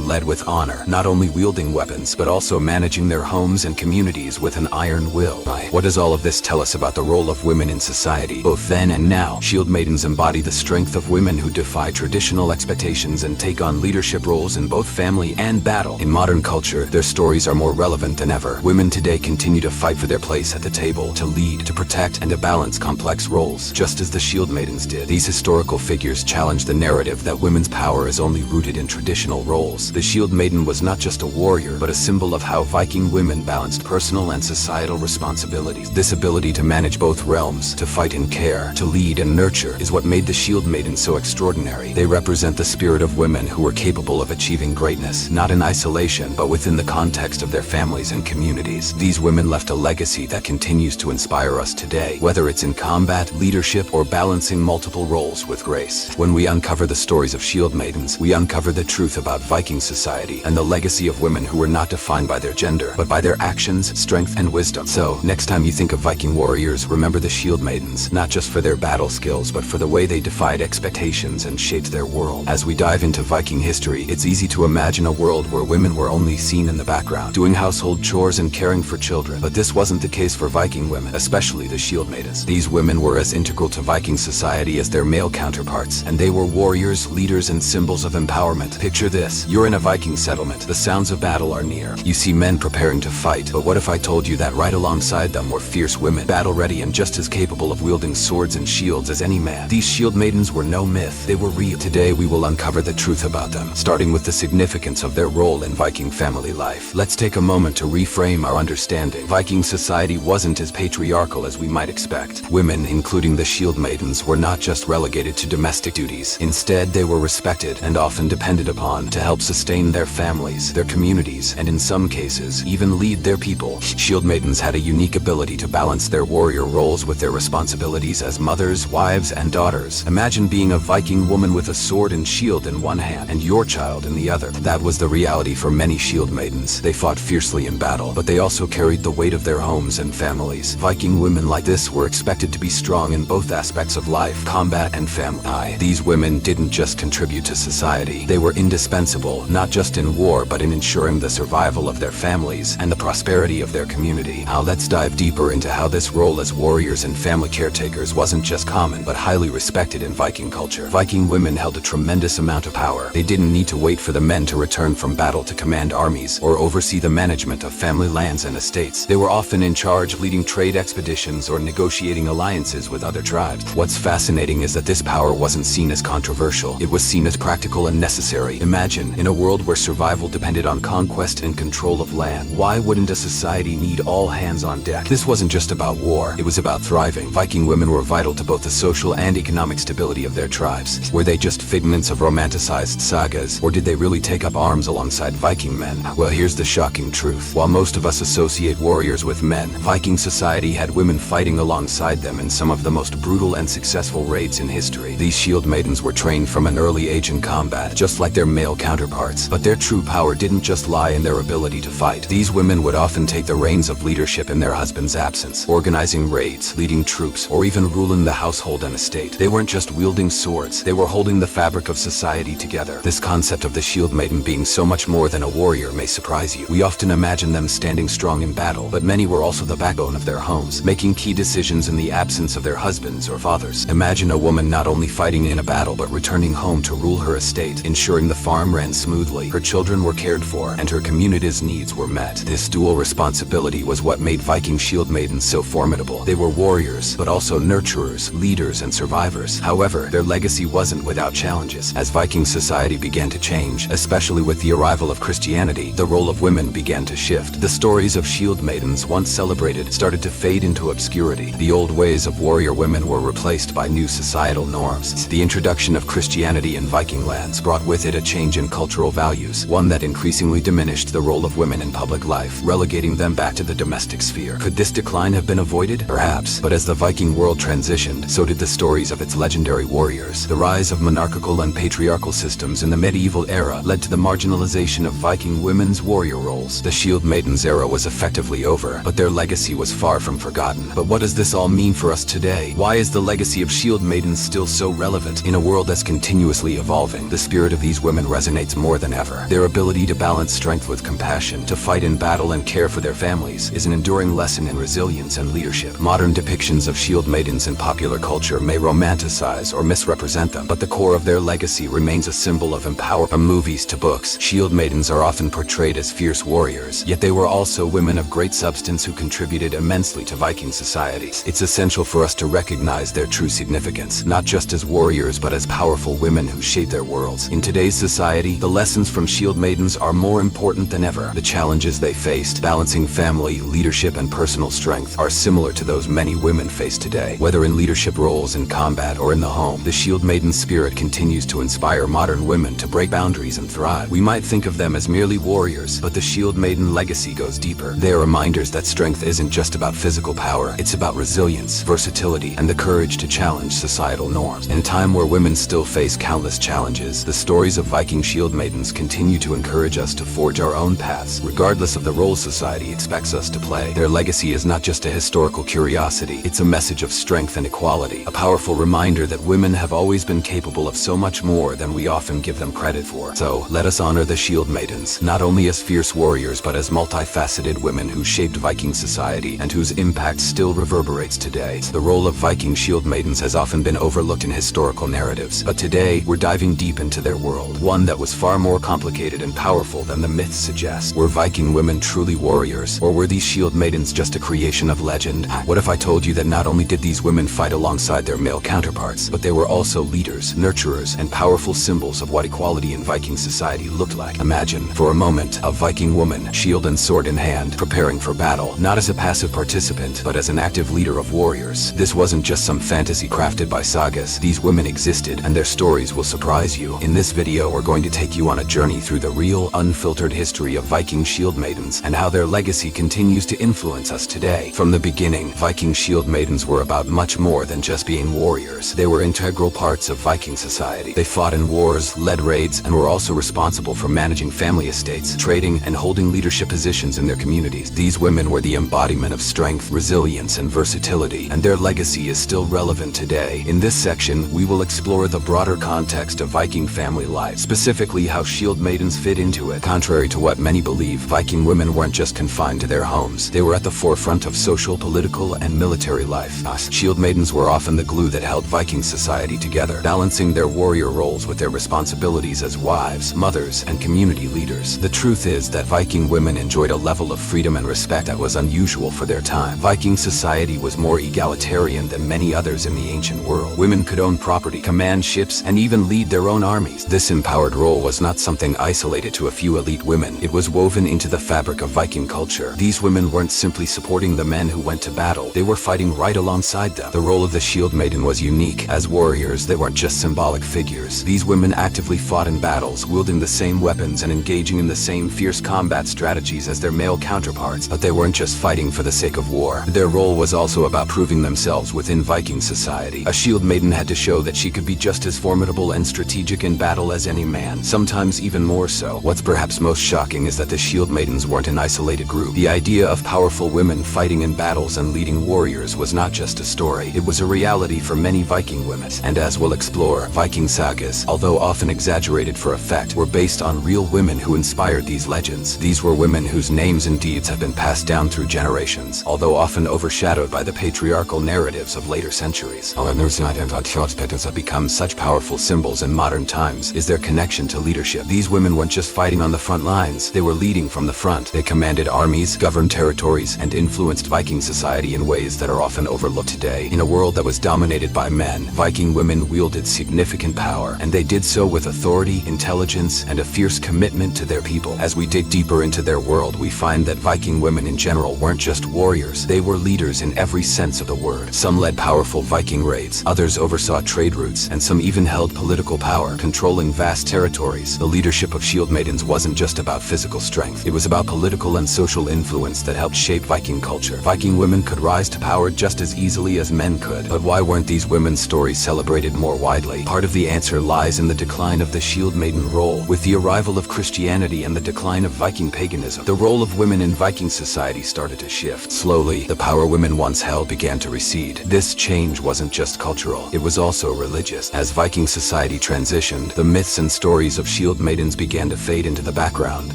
led with honor, not only wielding weapons, but also managing their homes and communities with an iron will. What does all of this tell us about the role of women in society, both then and now? Shieldmaidens embody the strength of women who defy traditional expectations and take on leadership roles in both family and battle. In modern culture, their stories are more relevant than ever. Women today continue to fight for their place at the table, to lead, to protect, and to balance complex roles, just as the Shieldmaidens did. These historical figures challenge the narrative that women's power is only rooted in traditional roles. The Shieldmaiden was not just a warrior, but a symbol of how Viking women balanced personal and societal responsibilities. This ability to manage both realms, to fight and care, to lead and nurture, is what made the Shieldmaiden so extraordinary. They represent the spirit of women who were capable of achieving greatness, not in isolation, but within the context of their families and communities. These women left a legacy that continues to inspire us today, whether it's in combat, leadership, or balancing multiple roles with grace. When we uncover the stories of Shieldmaidens, we uncover the truth about Viking society and the legacy of women who were not defined by their gender, but by their actions, strength, and wisdom. So, next time you think of Viking warriors, remember the Shieldmaidens, not just for their battle skills, but for the way they defied expectations and shaped their world. As we dive into Viking history, it's easy to imagine a world where women were only seen in the background, doing household chores and caring for children. But this wasn't the case for Viking women, especially the Shieldmaidens. These women were as integral to Viking society as their male counterparts, and they were warriors, leaders, and symbols of empowerment. Picture this: you're in a Viking settlement. The sounds of battle are near. You see men preparing to fight, but what if I told you that right alongside them were fierce women, battle-ready and just as capable of wielding swords and shields as any man? These Shieldmaidens were no myth, they were real. Today we will uncover the truth about them, starting with the significance of their role in Viking family life. Let's take a moment to reframe our understanding. Viking society wasn't as patriarchal as we might expect. Women, including the Shieldmaidens, were not just relegated to domestic duties. Instead, they were respected and often depended upon to help sustain their families, their communities, and in some cases, even lead their people. Shieldmaidens had a unique ability to balance their warrior roles with their responsibilities as mothers, wives, and daughters. Imagine being a Viking woman with a sword and shield in one hand and your child in the other. That was the reality for many Shieldmaidens. They fought fiercely in battle, but they also carried the weight of their homes and families. Viking women like this were expected to be strong in both aspects of life, combat and family. These women didn't just contribute to society. They were indispensable, not just in war, but in ensuring the survival of their families and the prosperity of their community. Now let's dive deeper into how this role as warriors and family caretakers wasn't just common, but highly respected in Viking culture. Viking women held a tremendous amount of power. They didn't need to wait for the men to return from battle to command armies or oversee the management of family lands and estates. They were often in charge, leading trade expeditions or negotiating alliances with other tribes. What's fascinating is that this power wasn't seen as controversial. It was seen as practical and necessary. Imagine, in a world where survival depended on conquest and control of land, why wouldn't a society need all hands on deck? This wasn't just about war, it was about thriving. Viking women were vital to both the social and economic stability of their tribes. Were they just figments of romanticized sagas, or did they really take up arms alongside Viking men? Well, here's the shocking truth. While most of us associate warriors with men, Viking society had women fighting alongside them in some of the most brutal and successful raids in history. These Shieldmaidens were trained from an early age in combat, just like their male counterparts, but their true power didn't just lie in their ability to fight. These women would often take the reins of leadership in their husband's absence, organizing raids, leading troops, or even ruling the household and estate. They weren't just wielding swords, they were holding the fabric of society together. This concept of the Shieldmaiden being so much more than a warrior may surprise you. We often imagine them standing strong in battle, but many were also the backbone of their homes, making key decisions in the absence of their husbands or fathers. Imagine a woman not only fighting in a battle, but returning home to rule her estate, ensuring the farm ran smoothly, her children were cared for, and her community's needs were met. This dual responsibility was what made Viking Shieldmaidens so formidable. They were warriors, but also nurturers, leaders, and survivors. However, their legacy wasn't without challenges. As Viking society began to change, especially with the arrival of Christianity, the role of women began to shift. The stories of Shieldmaidens, once celebrated, started to fade into obscurity. The old ways of warrior women were replaced by new societal norms. The introduction of Christianity in Viking lands brought with it a change in cultural values, one that increasingly diminished the role of women in public life, relegating them back to the domestic sphere. Could this decline have been avoided? Perhaps, but as the Viking world transitioned, so did the stories of its legendary warriors. The rise of monarchical and patriarchal systems in the medieval era led to the marginalization of Viking women's warriors warrior roles. The Shieldmaidens era was effectively over, but their legacy was far from forgotten. But what does this all mean for us today? Why is the legacy of Shieldmaidens still so relevant? In a world that's continuously evolving, the spirit of these women resonates more than ever. Their ability to balance strength with compassion, to fight in battle and care for their families, is an enduring lesson in resilience and leadership. Modern depictions of Shieldmaidens in popular culture may romanticize or misrepresent them, but the core of their legacy remains a symbol of empowerment. From movies to books, Shieldmaidens are often portrayed as fierce warriors, yet they were also women of great substance who contributed immensely to Viking societies. It's essential for us to recognize their true significance, not just as warriors but as powerful women who shape their worlds. In today's society, the lessons from Shieldmaidens are more important than ever. The challenges they faced, balancing family, leadership, and personal strength, are similar to those many women face today. Whether in leadership roles, in combat, or in the home, the Shieldmaiden spirit continues to inspire modern women to break boundaries and thrive. We might think of them as merely warriors, but the Shieldmaiden legacy goes deeper. They are reminders that strength isn't just about physical power, it's about resilience, versatility, and the courage to challenge societal norms. In a time where women still face countless challenges, the stories of Viking Shieldmaidens continue to encourage us to forge our own paths, regardless of the role society expects us to play. Their legacy is not just a historical curiosity, it's a message of strength and equality, a powerful reminder that women have always been capable of so much more than we often give them credit for. So, let us honor the Shieldmaidens, not only as fierce warriors but as multifaceted women who shaped Viking society and whose impact still reverberates today. The role of Viking Shieldmaidens has often been overlooked in historical narratives, but today we're diving deep into their world, one that was far more complicated and powerful than the myths suggest. Were Viking women truly warriors, or were these Shieldmaidens just a creation of legend? What if I told you that not only did these women fight alongside their male counterparts, but they were also leaders, nurturers, and powerful symbols of what equality in Viking society looked like? Imagine, for a moment, a Viking woman, shield and sword in hand, preparing for battle, not as a passive participant, but as an active leader of warriors. This wasn't just some fantasy crafted by Sagas. These women existed, and their stories will surprise you. In this video, we're going to take you on a journey through the real, unfiltered history of Viking Shieldmaidens and how their legacy continues to influence us today. From the beginning, Viking Shieldmaidens were about much more than just being warriors. They were integral parts of Viking society. They fought in wars, led raids, and were also responsible for managing family estates, trading, and holding leadership positions in their communities. These women were the embodiment of strength, resilience, and versatility, and their legacy is still relevant today. In this section, we will explore the broader context of Viking family life, specifically how Shieldmaidens fit into it. Contrary to what many believe, Viking women weren't just confined to their homes. They were at the forefront of social, political, and military life. Shieldmaidens were often the glue that held Viking society together, balancing their warrior roles with their responsibilities as wives, mothers, and community leaders. The truth is that Viking women enjoyed a level of freedom and respect that was unusual for their time. Viking society was more egalitarian than many others in the ancient world. Women could own property, command ships, and even lead their own armies. This empowered role was not something isolated to a few elite women. It was woven into the fabric of Viking culture. These women weren't simply supporting the men who went to battle. They were fighting right alongside them. The role of the Shieldmaiden was unique. As warriors, they weren't just symbolic figures. These women actively fought in battles, wielding the same weapons and engaging in the same fierce combat strategies as their male counterparts. But they weren't just fighting for the sake of war. Their role was also about proving themselves within Viking society. A Shieldmaiden had to show that she could be just as formidable and strategic in battle as any man, sometimes even more so. What's perhaps most shocking is that the Shieldmaidens weren't an isolated group. The idea of powerful women fighting in battles and leading warriors was not just a story. It was a reality for many Viking women. And as we'll explore, Viking sagas, although often exaggerated for effect, were based on real women who inspired these legends. These were women whose names and deeds have been passed down through generations, although often overshadowed by the patriarchal narratives of later centuries. However, the reason Shieldmaidens have become such powerful symbols in modern times is their connection to leadership. These women weren't just fighting on the front lines, they were leading from the front. They commanded armies, governed territories, and influenced Viking society in ways that are often overlooked today. In a world that was dominated by men, Viking women wielded significant power, and they did so with authority, intelligence, and a fierce commitment to their people. As we dig deeper into their world, we find that Viking women in general weren't just warriors, they were leaders in every sense of the word. Some led powerful Viking raids, others oversaw trade routes, and some even held political power, controlling vast territories. The leadership of Shieldmaidens wasn't just about physical strength, it was about political and social influence that helped shape Viking culture. Viking women could rise to power just as easily as men could. But why weren't these women's stories celebrated more widely? Part of the answer lies in the decline of the Shieldmaiden role. With the arrival of Christianity and the decline decline of Viking paganism, the role of women in Viking society started to shift. Slowly, the power women once held began to recede. This change wasn't just cultural, it was also religious. As Viking society transitioned, the myths and stories of Shieldmaidens began to fade into the background,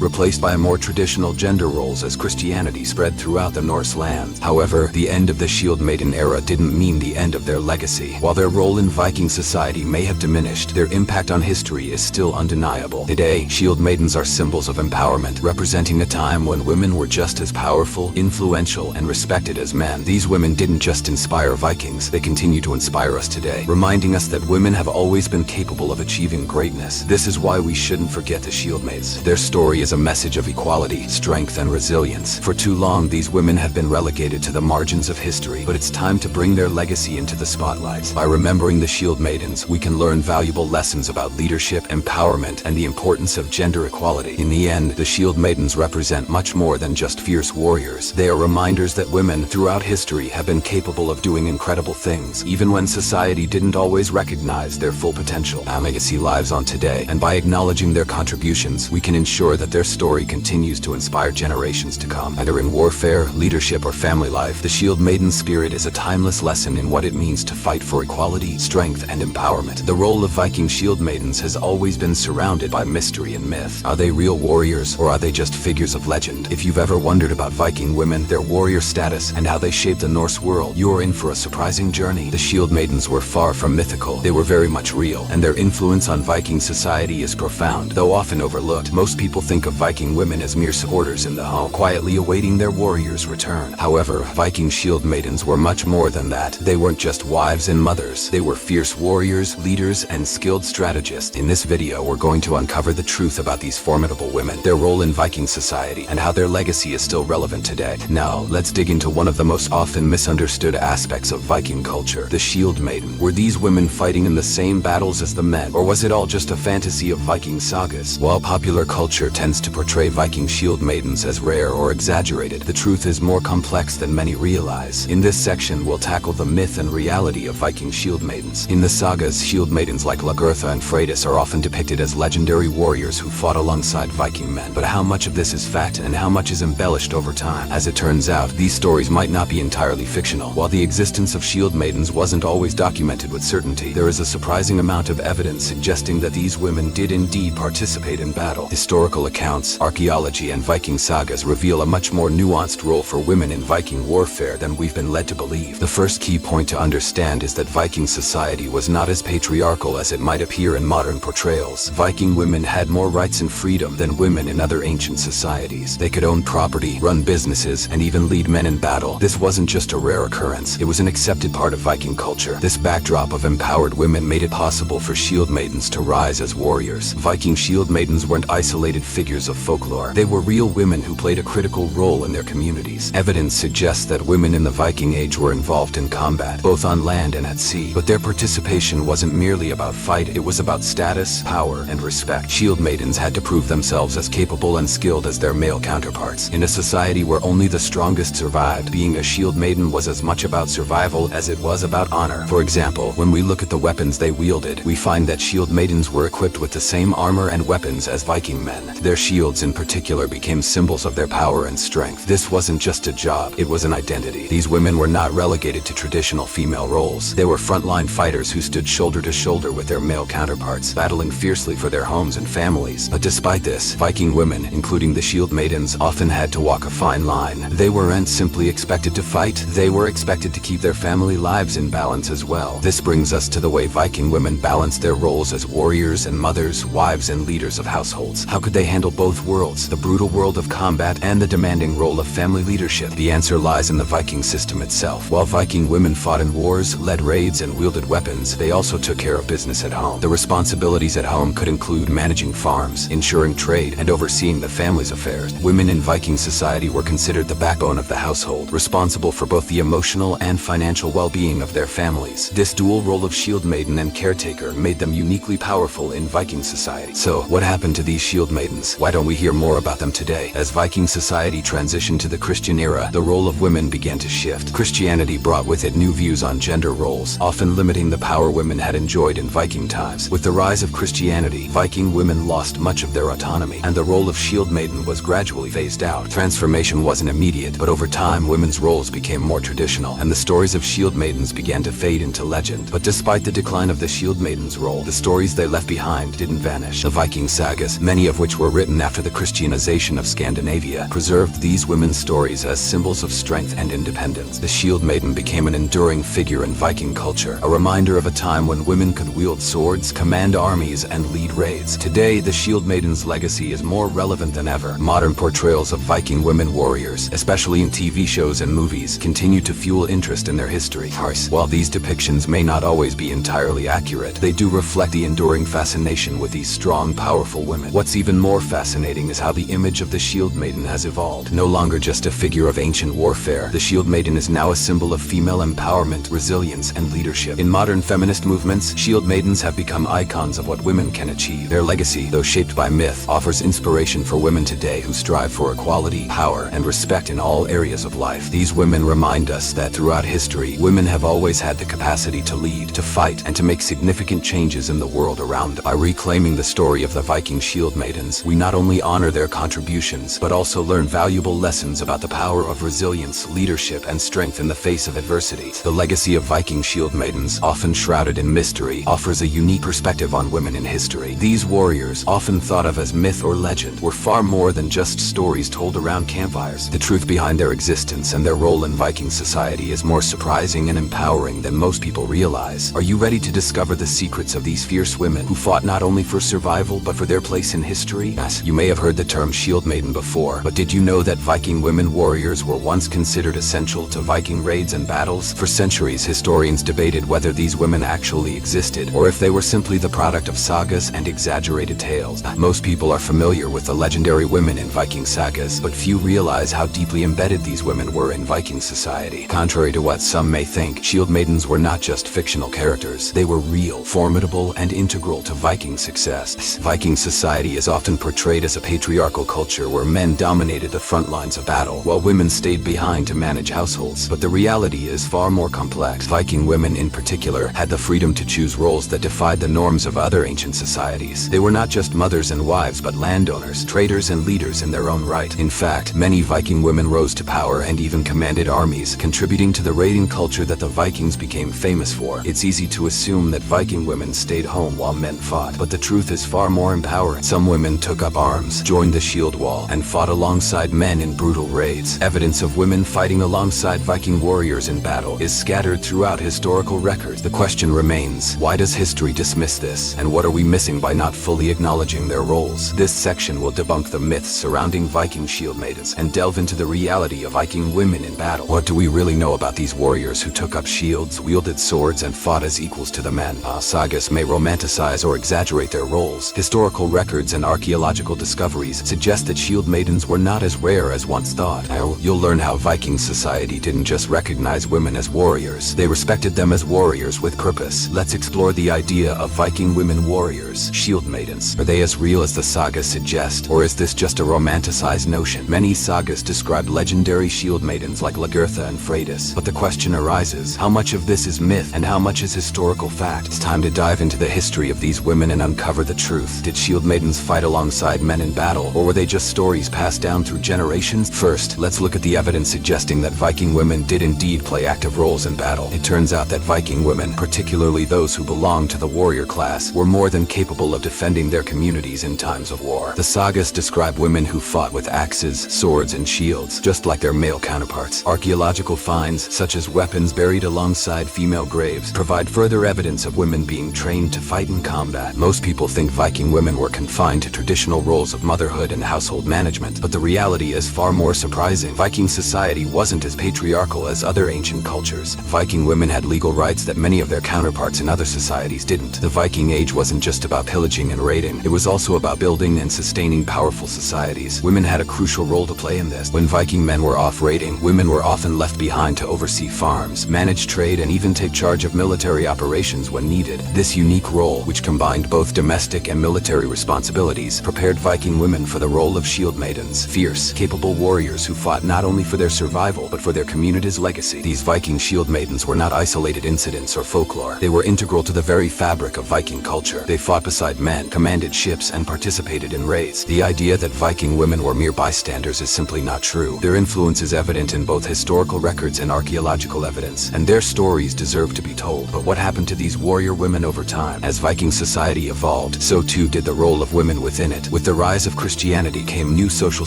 replaced by more traditional gender roles as Christianity spread throughout the Norse lands. However, the end of the Shieldmaiden era didn't mean the end of their legacy. While their role in Viking society may have diminished, their impact on history is still undeniable. Today, Shieldmaidens are symbols of empowerment, representing a time when women were just as powerful, influential, and respected as men. These women didn't just inspire Vikings, they continue to inspire us today, reminding us that women have always been capable of achieving greatness. This is why we shouldn't forget the Shieldmaids. Their story is a message of equality, strength, and resilience. For too long, these women have been relegated to the margins of history, but it's time to bring their legacy into the spotlight. By remembering the Shieldmaidens, we can learn valuable lessons about leadership, empowerment, and the importance of gender equality. In the end, the Shieldmaidens represent much more than just fierce warriors. They are reminders that women throughout history have been capable of doing incredible things, even when society didn't always recognize their full potential. Our legacy lives on today, and by acknowledging their contributions, we can ensure that their story continues to inspire generations to come. Whether in warfare, leadership, or family life, the Shieldmaiden spirit is a timeless lesson in what it means to fight for equality, strength, and empowerment. The role of Viking Shieldmaidens has always been surrounded by mystery and myth. Are they real warriors, or are they just figures of legend? If you've ever wondered about Viking women, their warrior status, and how they shaped the Norse world, you're in for a surprising journey. The Shieldmaidens were far from mythical. They were very much real, and their influence on Viking society is profound, though often overlooked. Most people think of Viking women as mere supporters in the home, quietly awaiting their warrior's return. However, Viking Shieldmaidens were much more than that. They weren't just wives and mothers. They were fierce warriors, leaders, and skilled strategists. In this video, we're going to uncover the truth about these formidable women, their role in Viking society, and how their legacy is still relevant today. Now, let's dig into one of the most often misunderstood aspects of Viking culture, the Shieldmaiden. Were these women fighting in the same battles as the men, or was it all just a fantasy of Viking sagas? While popular culture tends to portray Viking Shieldmaidens as rare or exaggerated, the truth is more complex than many realize. In this section, we'll tackle the myth and reality of Viking Shieldmaidens. In the sagas, Shieldmaidens like Lagertha and Freydis are often depicted as legendary warriors who fought alongside Viking men. But how much of this is fact and how much is embellished over time? As it turns out, these stories might not be entirely fictional. While the existence of Shieldmaidens wasn't always documented with certainty, there is a surprising amount of evidence suggesting that these women did indeed participate in battle. Historical accounts, archaeology, and Viking sagas reveal a much more nuanced role for women in Viking warfare than we've been led to believe. The first key point to understand is that Viking society was not as patriarchal as it might appear in modern portrayals. Viking women had more rights and freedom than women in other ancient societies. They could own property, run businesses, and even lead men in battle. This wasn't just a rare occurrence, it was an accepted part of Viking culture. This backdrop of empowered women made it possible for Shieldmaidens to rise as warriors. Viking Shieldmaidens weren't isolated figures of folklore. They were real women who played a critical role in their communities. Evidence suggests that women in the Viking Age were involved in combat, both on land and at sea. But their participation wasn't merely about fight, it was about status, power, and respect. Shieldmaidens had to prove themselves as capable and skilled as their male counterparts. In a society where only the strongest survived, being a Shieldmaiden was as much about survival as it was about honor. For example, when we look at the weapons they wielded, we find that Shieldmaidens were equipped with the same armor and weapons as Viking men. Their shields in particular became symbols of their power and strength. This wasn't just a job, it was an identity. These women were not relegated to traditional female roles. They were frontline fighters who stood shoulder to shoulder with their male counterparts, battling fiercely for their homes and families. But despite this, Viking women, including the Shieldmaidens, often had to walk a fine line. They weren't simply expected to fight, they were expected to keep their family lives in balance as well. This brings us to the way Viking women balanced their roles as warriors and mothers, wives, and leaders of households. How could they handle both worlds, the brutal world of combat and the demanding role of family leadership? The answer lies in the Viking system itself. While Viking women fought in wars, led raids, and wielded weapons, they also took care of business at home. The responsibilities at home could include managing farms, ensuring trade, and overseeing the family's affairs. Women in Viking society were considered the backbone of the household, responsible for both the emotional and financial well-being of their families. This dual role of Shieldmaiden and caretaker made them uniquely powerful in Viking society. So, what happened to these Shieldmaidens? Why don't we hear more about them today? As Viking society transitioned to the Christian era, the role of women began to shift. Christianity brought with it new views on gender roles, often limiting the power women had enjoyed in Viking times. With the rise of Christianity, Viking women lost much of their autonomy, and the role of Shieldmaiden was gradually phased out. Transformation wasn't immediate, but over time women's roles became more traditional, and the stories of Shieldmaidens began to fade into legend. But despite the decline of the Shieldmaiden's role, the stories they left behind didn't vanish. The Viking Sagas, many of which were written after the Christianization of Scandinavia, preserved these women's stories as symbols of strength and independence. The Shieldmaiden became an enduring figure in Viking culture, a reminder of a time when women could wield swords, command armies, and lead raids. Today, the Shieldmaiden's legacy is more relevant than ever. Modern portrayals of Viking women warriors, especially in TV shows and movies, continue to fuel interest in their history. While these depictions may not always be entirely accurate, they do reflect the enduring fascination with these strong, powerful women. What's even more fascinating is how the image of the Shieldmaiden has evolved. No longer just a figure of ancient warfare, the Shieldmaiden is now a symbol of female empowerment, resilience, and leadership. In modern feminist movements, Shieldmaidens have become icons of what women can achieve. Their legacy, though shaped by myth, offers inspiration for women today who strive for equality, power, and respect in all areas of life. These women remind us that throughout history, women have always had the capacity to lead, to fight, and to make significant changes in the world around them. By reclaiming the story of the Viking Shieldmaidens, we not only honor their contributions, but also learn valuable lessons about the power of resilience, leadership, and strength in the face of adversity. The legacy of Viking Shieldmaidens, often shrouded in mystery, offers a unique perspective on women in history. These warriors, often thought of as myth or legend, were far more than just stories told around campfires. The truth behind their existence and their role in Viking society is more surprising and empowering than most people realize. Are you ready to discover the secrets of these fierce women who fought not only for survival but for their place in history? Yes, you may have heard the term Shieldmaiden before, but did you know that Viking women warriors were once considered essential to Viking raids and battles? For centuries, historians debated whether these women actually existed, or if they were simply the product of sagas and exaggerated tales. Most people are familiar with the legendary women in Viking sagas, but few realize how deeply embedded these women were in Viking society. Contrary to what some may think, Shieldmaidens were not just fictional characters. They were real, formidable, and integral to Viking success. Viking society is often portrayed as a patriarchal culture where men dominated the front lines of battle, while women stayed behind to manage households. But the reality is far more complex. Viking women in particular had the freedom to choose roles that defied the norms of other ancient societies. They were not just mothers and wives, but landowners, traders, and leaders in their own right. In fact, many Viking women rose to power and even commanded armies, contributing to the raiding culture that the Vikings became famous for. It's easy to assume that Viking women stayed home while men fought, but the truth is far more empowering. Some women took up arms, joined the shield wall, and fought alongside men in brutal raids. Evidence of women fighting alongside Viking warriors in battle is scattered throughout historical records. The question remains, why does history dismiss this? And what are we missing by not fully acknowledging their roles? This section will debunk the myths surrounding Viking Shieldmaidens and delve into the reality of Viking women in battle. What do we really know about these warriors who took up shields, wielded swords, and fought as equals to the men? Sagas may romanticize or exaggerate their roles. Historical records and archaeological discoveries suggest that Shieldmaidens were not as rare as once thought. You'll learn how Viking society didn't just recognize women as warriors, they respected them as warriors with purpose. Let's explore the idea of Viking women warriors, Shieldmaidens. Are they as real as the sagas suggest, or is this just a romanticized notion? Many sagas describe legendary Shieldmaidens like Lagertha and Freydis, but the question arises, how much of this is myth and how much is historical fact? It's time to dive into the history of these women and uncover the truth. Did Shieldmaidens fight alongside men in battle, or were they just stories passed down through generations? First, let's look at the evidence suggesting that Viking women did indeed play active roles in battle. It turns out that Viking women, particularly those who belonged to the warrior class, were more than capable of defending their communities in times of war. The sagas describe women who fought with axes, swords, and shields, just like their male counterparts. Archaeological finds, such as weapons buried alongside female graves, provide further evidence of women being trained to fight in combat. Most people think Viking women were confined to traditional roles of motherhood and household management, but the reality is far more surprising. Viking society wasn't as patriarchal as other ancient cultures. Viking women had legal rights that many of their counterparts in other societies didn't. The Viking Age wasn't just about pillaging and raiding, it was also about building and sustaining powerful societies. Women had a crucial role to play in this. When Viking men were off raiding, women were often left behind to oversee farms, manage trade, and even take charge of military operations when needed. This unique role, which combined both domestic and military responsibilities, prepared Viking women for the role of Shieldmaidens, fierce, capable warriors who fought not only for their survival but for their community's legacy. These Viking Shieldmaidens were not isolated incidents or folklore. They were integral to the very fabric of Viking culture. They fought beside men, commanded ships, and participated in raids. portrays. The idea that Viking women were mere bystanders is simply not true. Their influence is evident in both historical records and archaeological evidence, and their stories deserve to be told. But what happened to these warrior women over time? As Viking society evolved, so too did the role of women within it. With the rise of Christianity came new social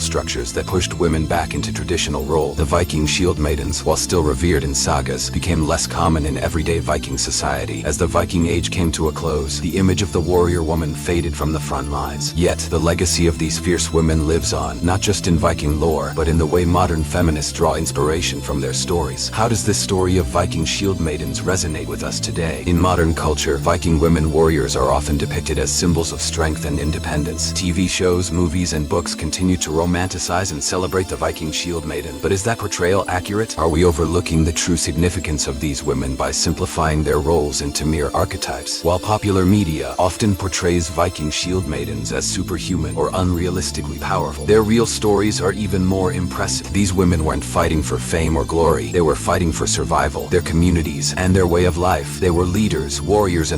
structures that pushed women back into traditional role. The Viking Shieldmaidens, while still revered in sagas, became less common in everyday Viking society. As the Viking Age came to a close, the image of the warrior woman faded from the front lines. Yet, the legacy of these fierce women lives on, not just in Viking lore, but in the way modern feminists draw inspiration from their stories. How does this story of Viking Shieldmaidens resonate with us today? In modern culture, Viking women warriors are often depicted as symbols of strength and independence. TV shows, movies, and books continue to romanticize and celebrate the Viking Shieldmaiden. But is that portrayal accurate? Are we overlooking the true significance of these women by simplifying their roles into mere archetypes? While popular media often portrays Viking Shieldmaidens as superhuman or unrealistically powerful, their real stories are even more impressive. These women weren't fighting for fame or glory. They were fighting for survival, their communities, and their way of life. They were leaders, warriors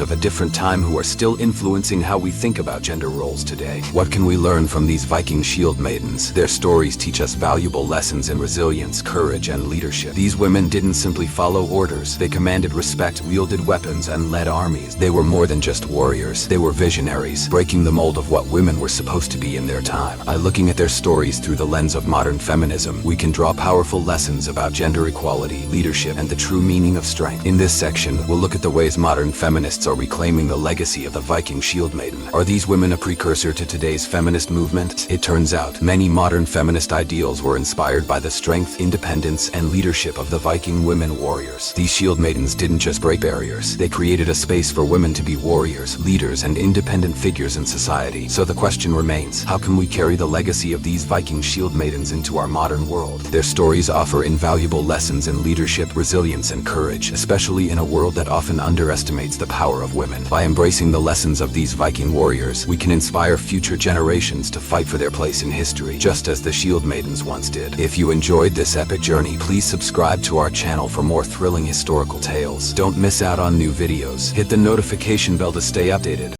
of a different time who are still influencing how we think about gender roles today. What can we learn from these Viking Shieldmaidens? Their stories teach us valuable lessons in resilience, courage, and leadership. These women didn't simply follow orders. They commanded respect, wielded weapons, and led armies. They were more than just warriors. They were visionaries, breaking the mold of what women were supposed to be in their time. By looking at their stories through the lens of modern feminism, we can draw powerful lessons about gender equality, leadership, and the true meaning of strength. In this section, we'll look at the ways modern feminists are reclaiming the legacy of the Viking Shieldmaiden. Are these women a precursor to today's feminist movement? It turns out, many modern feminist ideals were inspired by the strength, independence, and leadership of the Viking women warriors. These Shieldmaidens didn't just break barriers. They created a space for women to be warriors, leaders, and independent figures in society. So the question remains, how can we carry the legacy of these Viking Shieldmaidens into our modern world? Their stories offer invaluable lessons in leadership, resilience, and courage, especially in a world that often underestimates the power of women. By embracing the lessons of these Viking warriors, we can inspire future generations to fight for their place in history, just as the Shieldmaidens once did. If you enjoyed this epic journey, please subscribe to our channel for more thrilling historical tales. Don't miss out on new videos. Hit the notification bell to stay updated.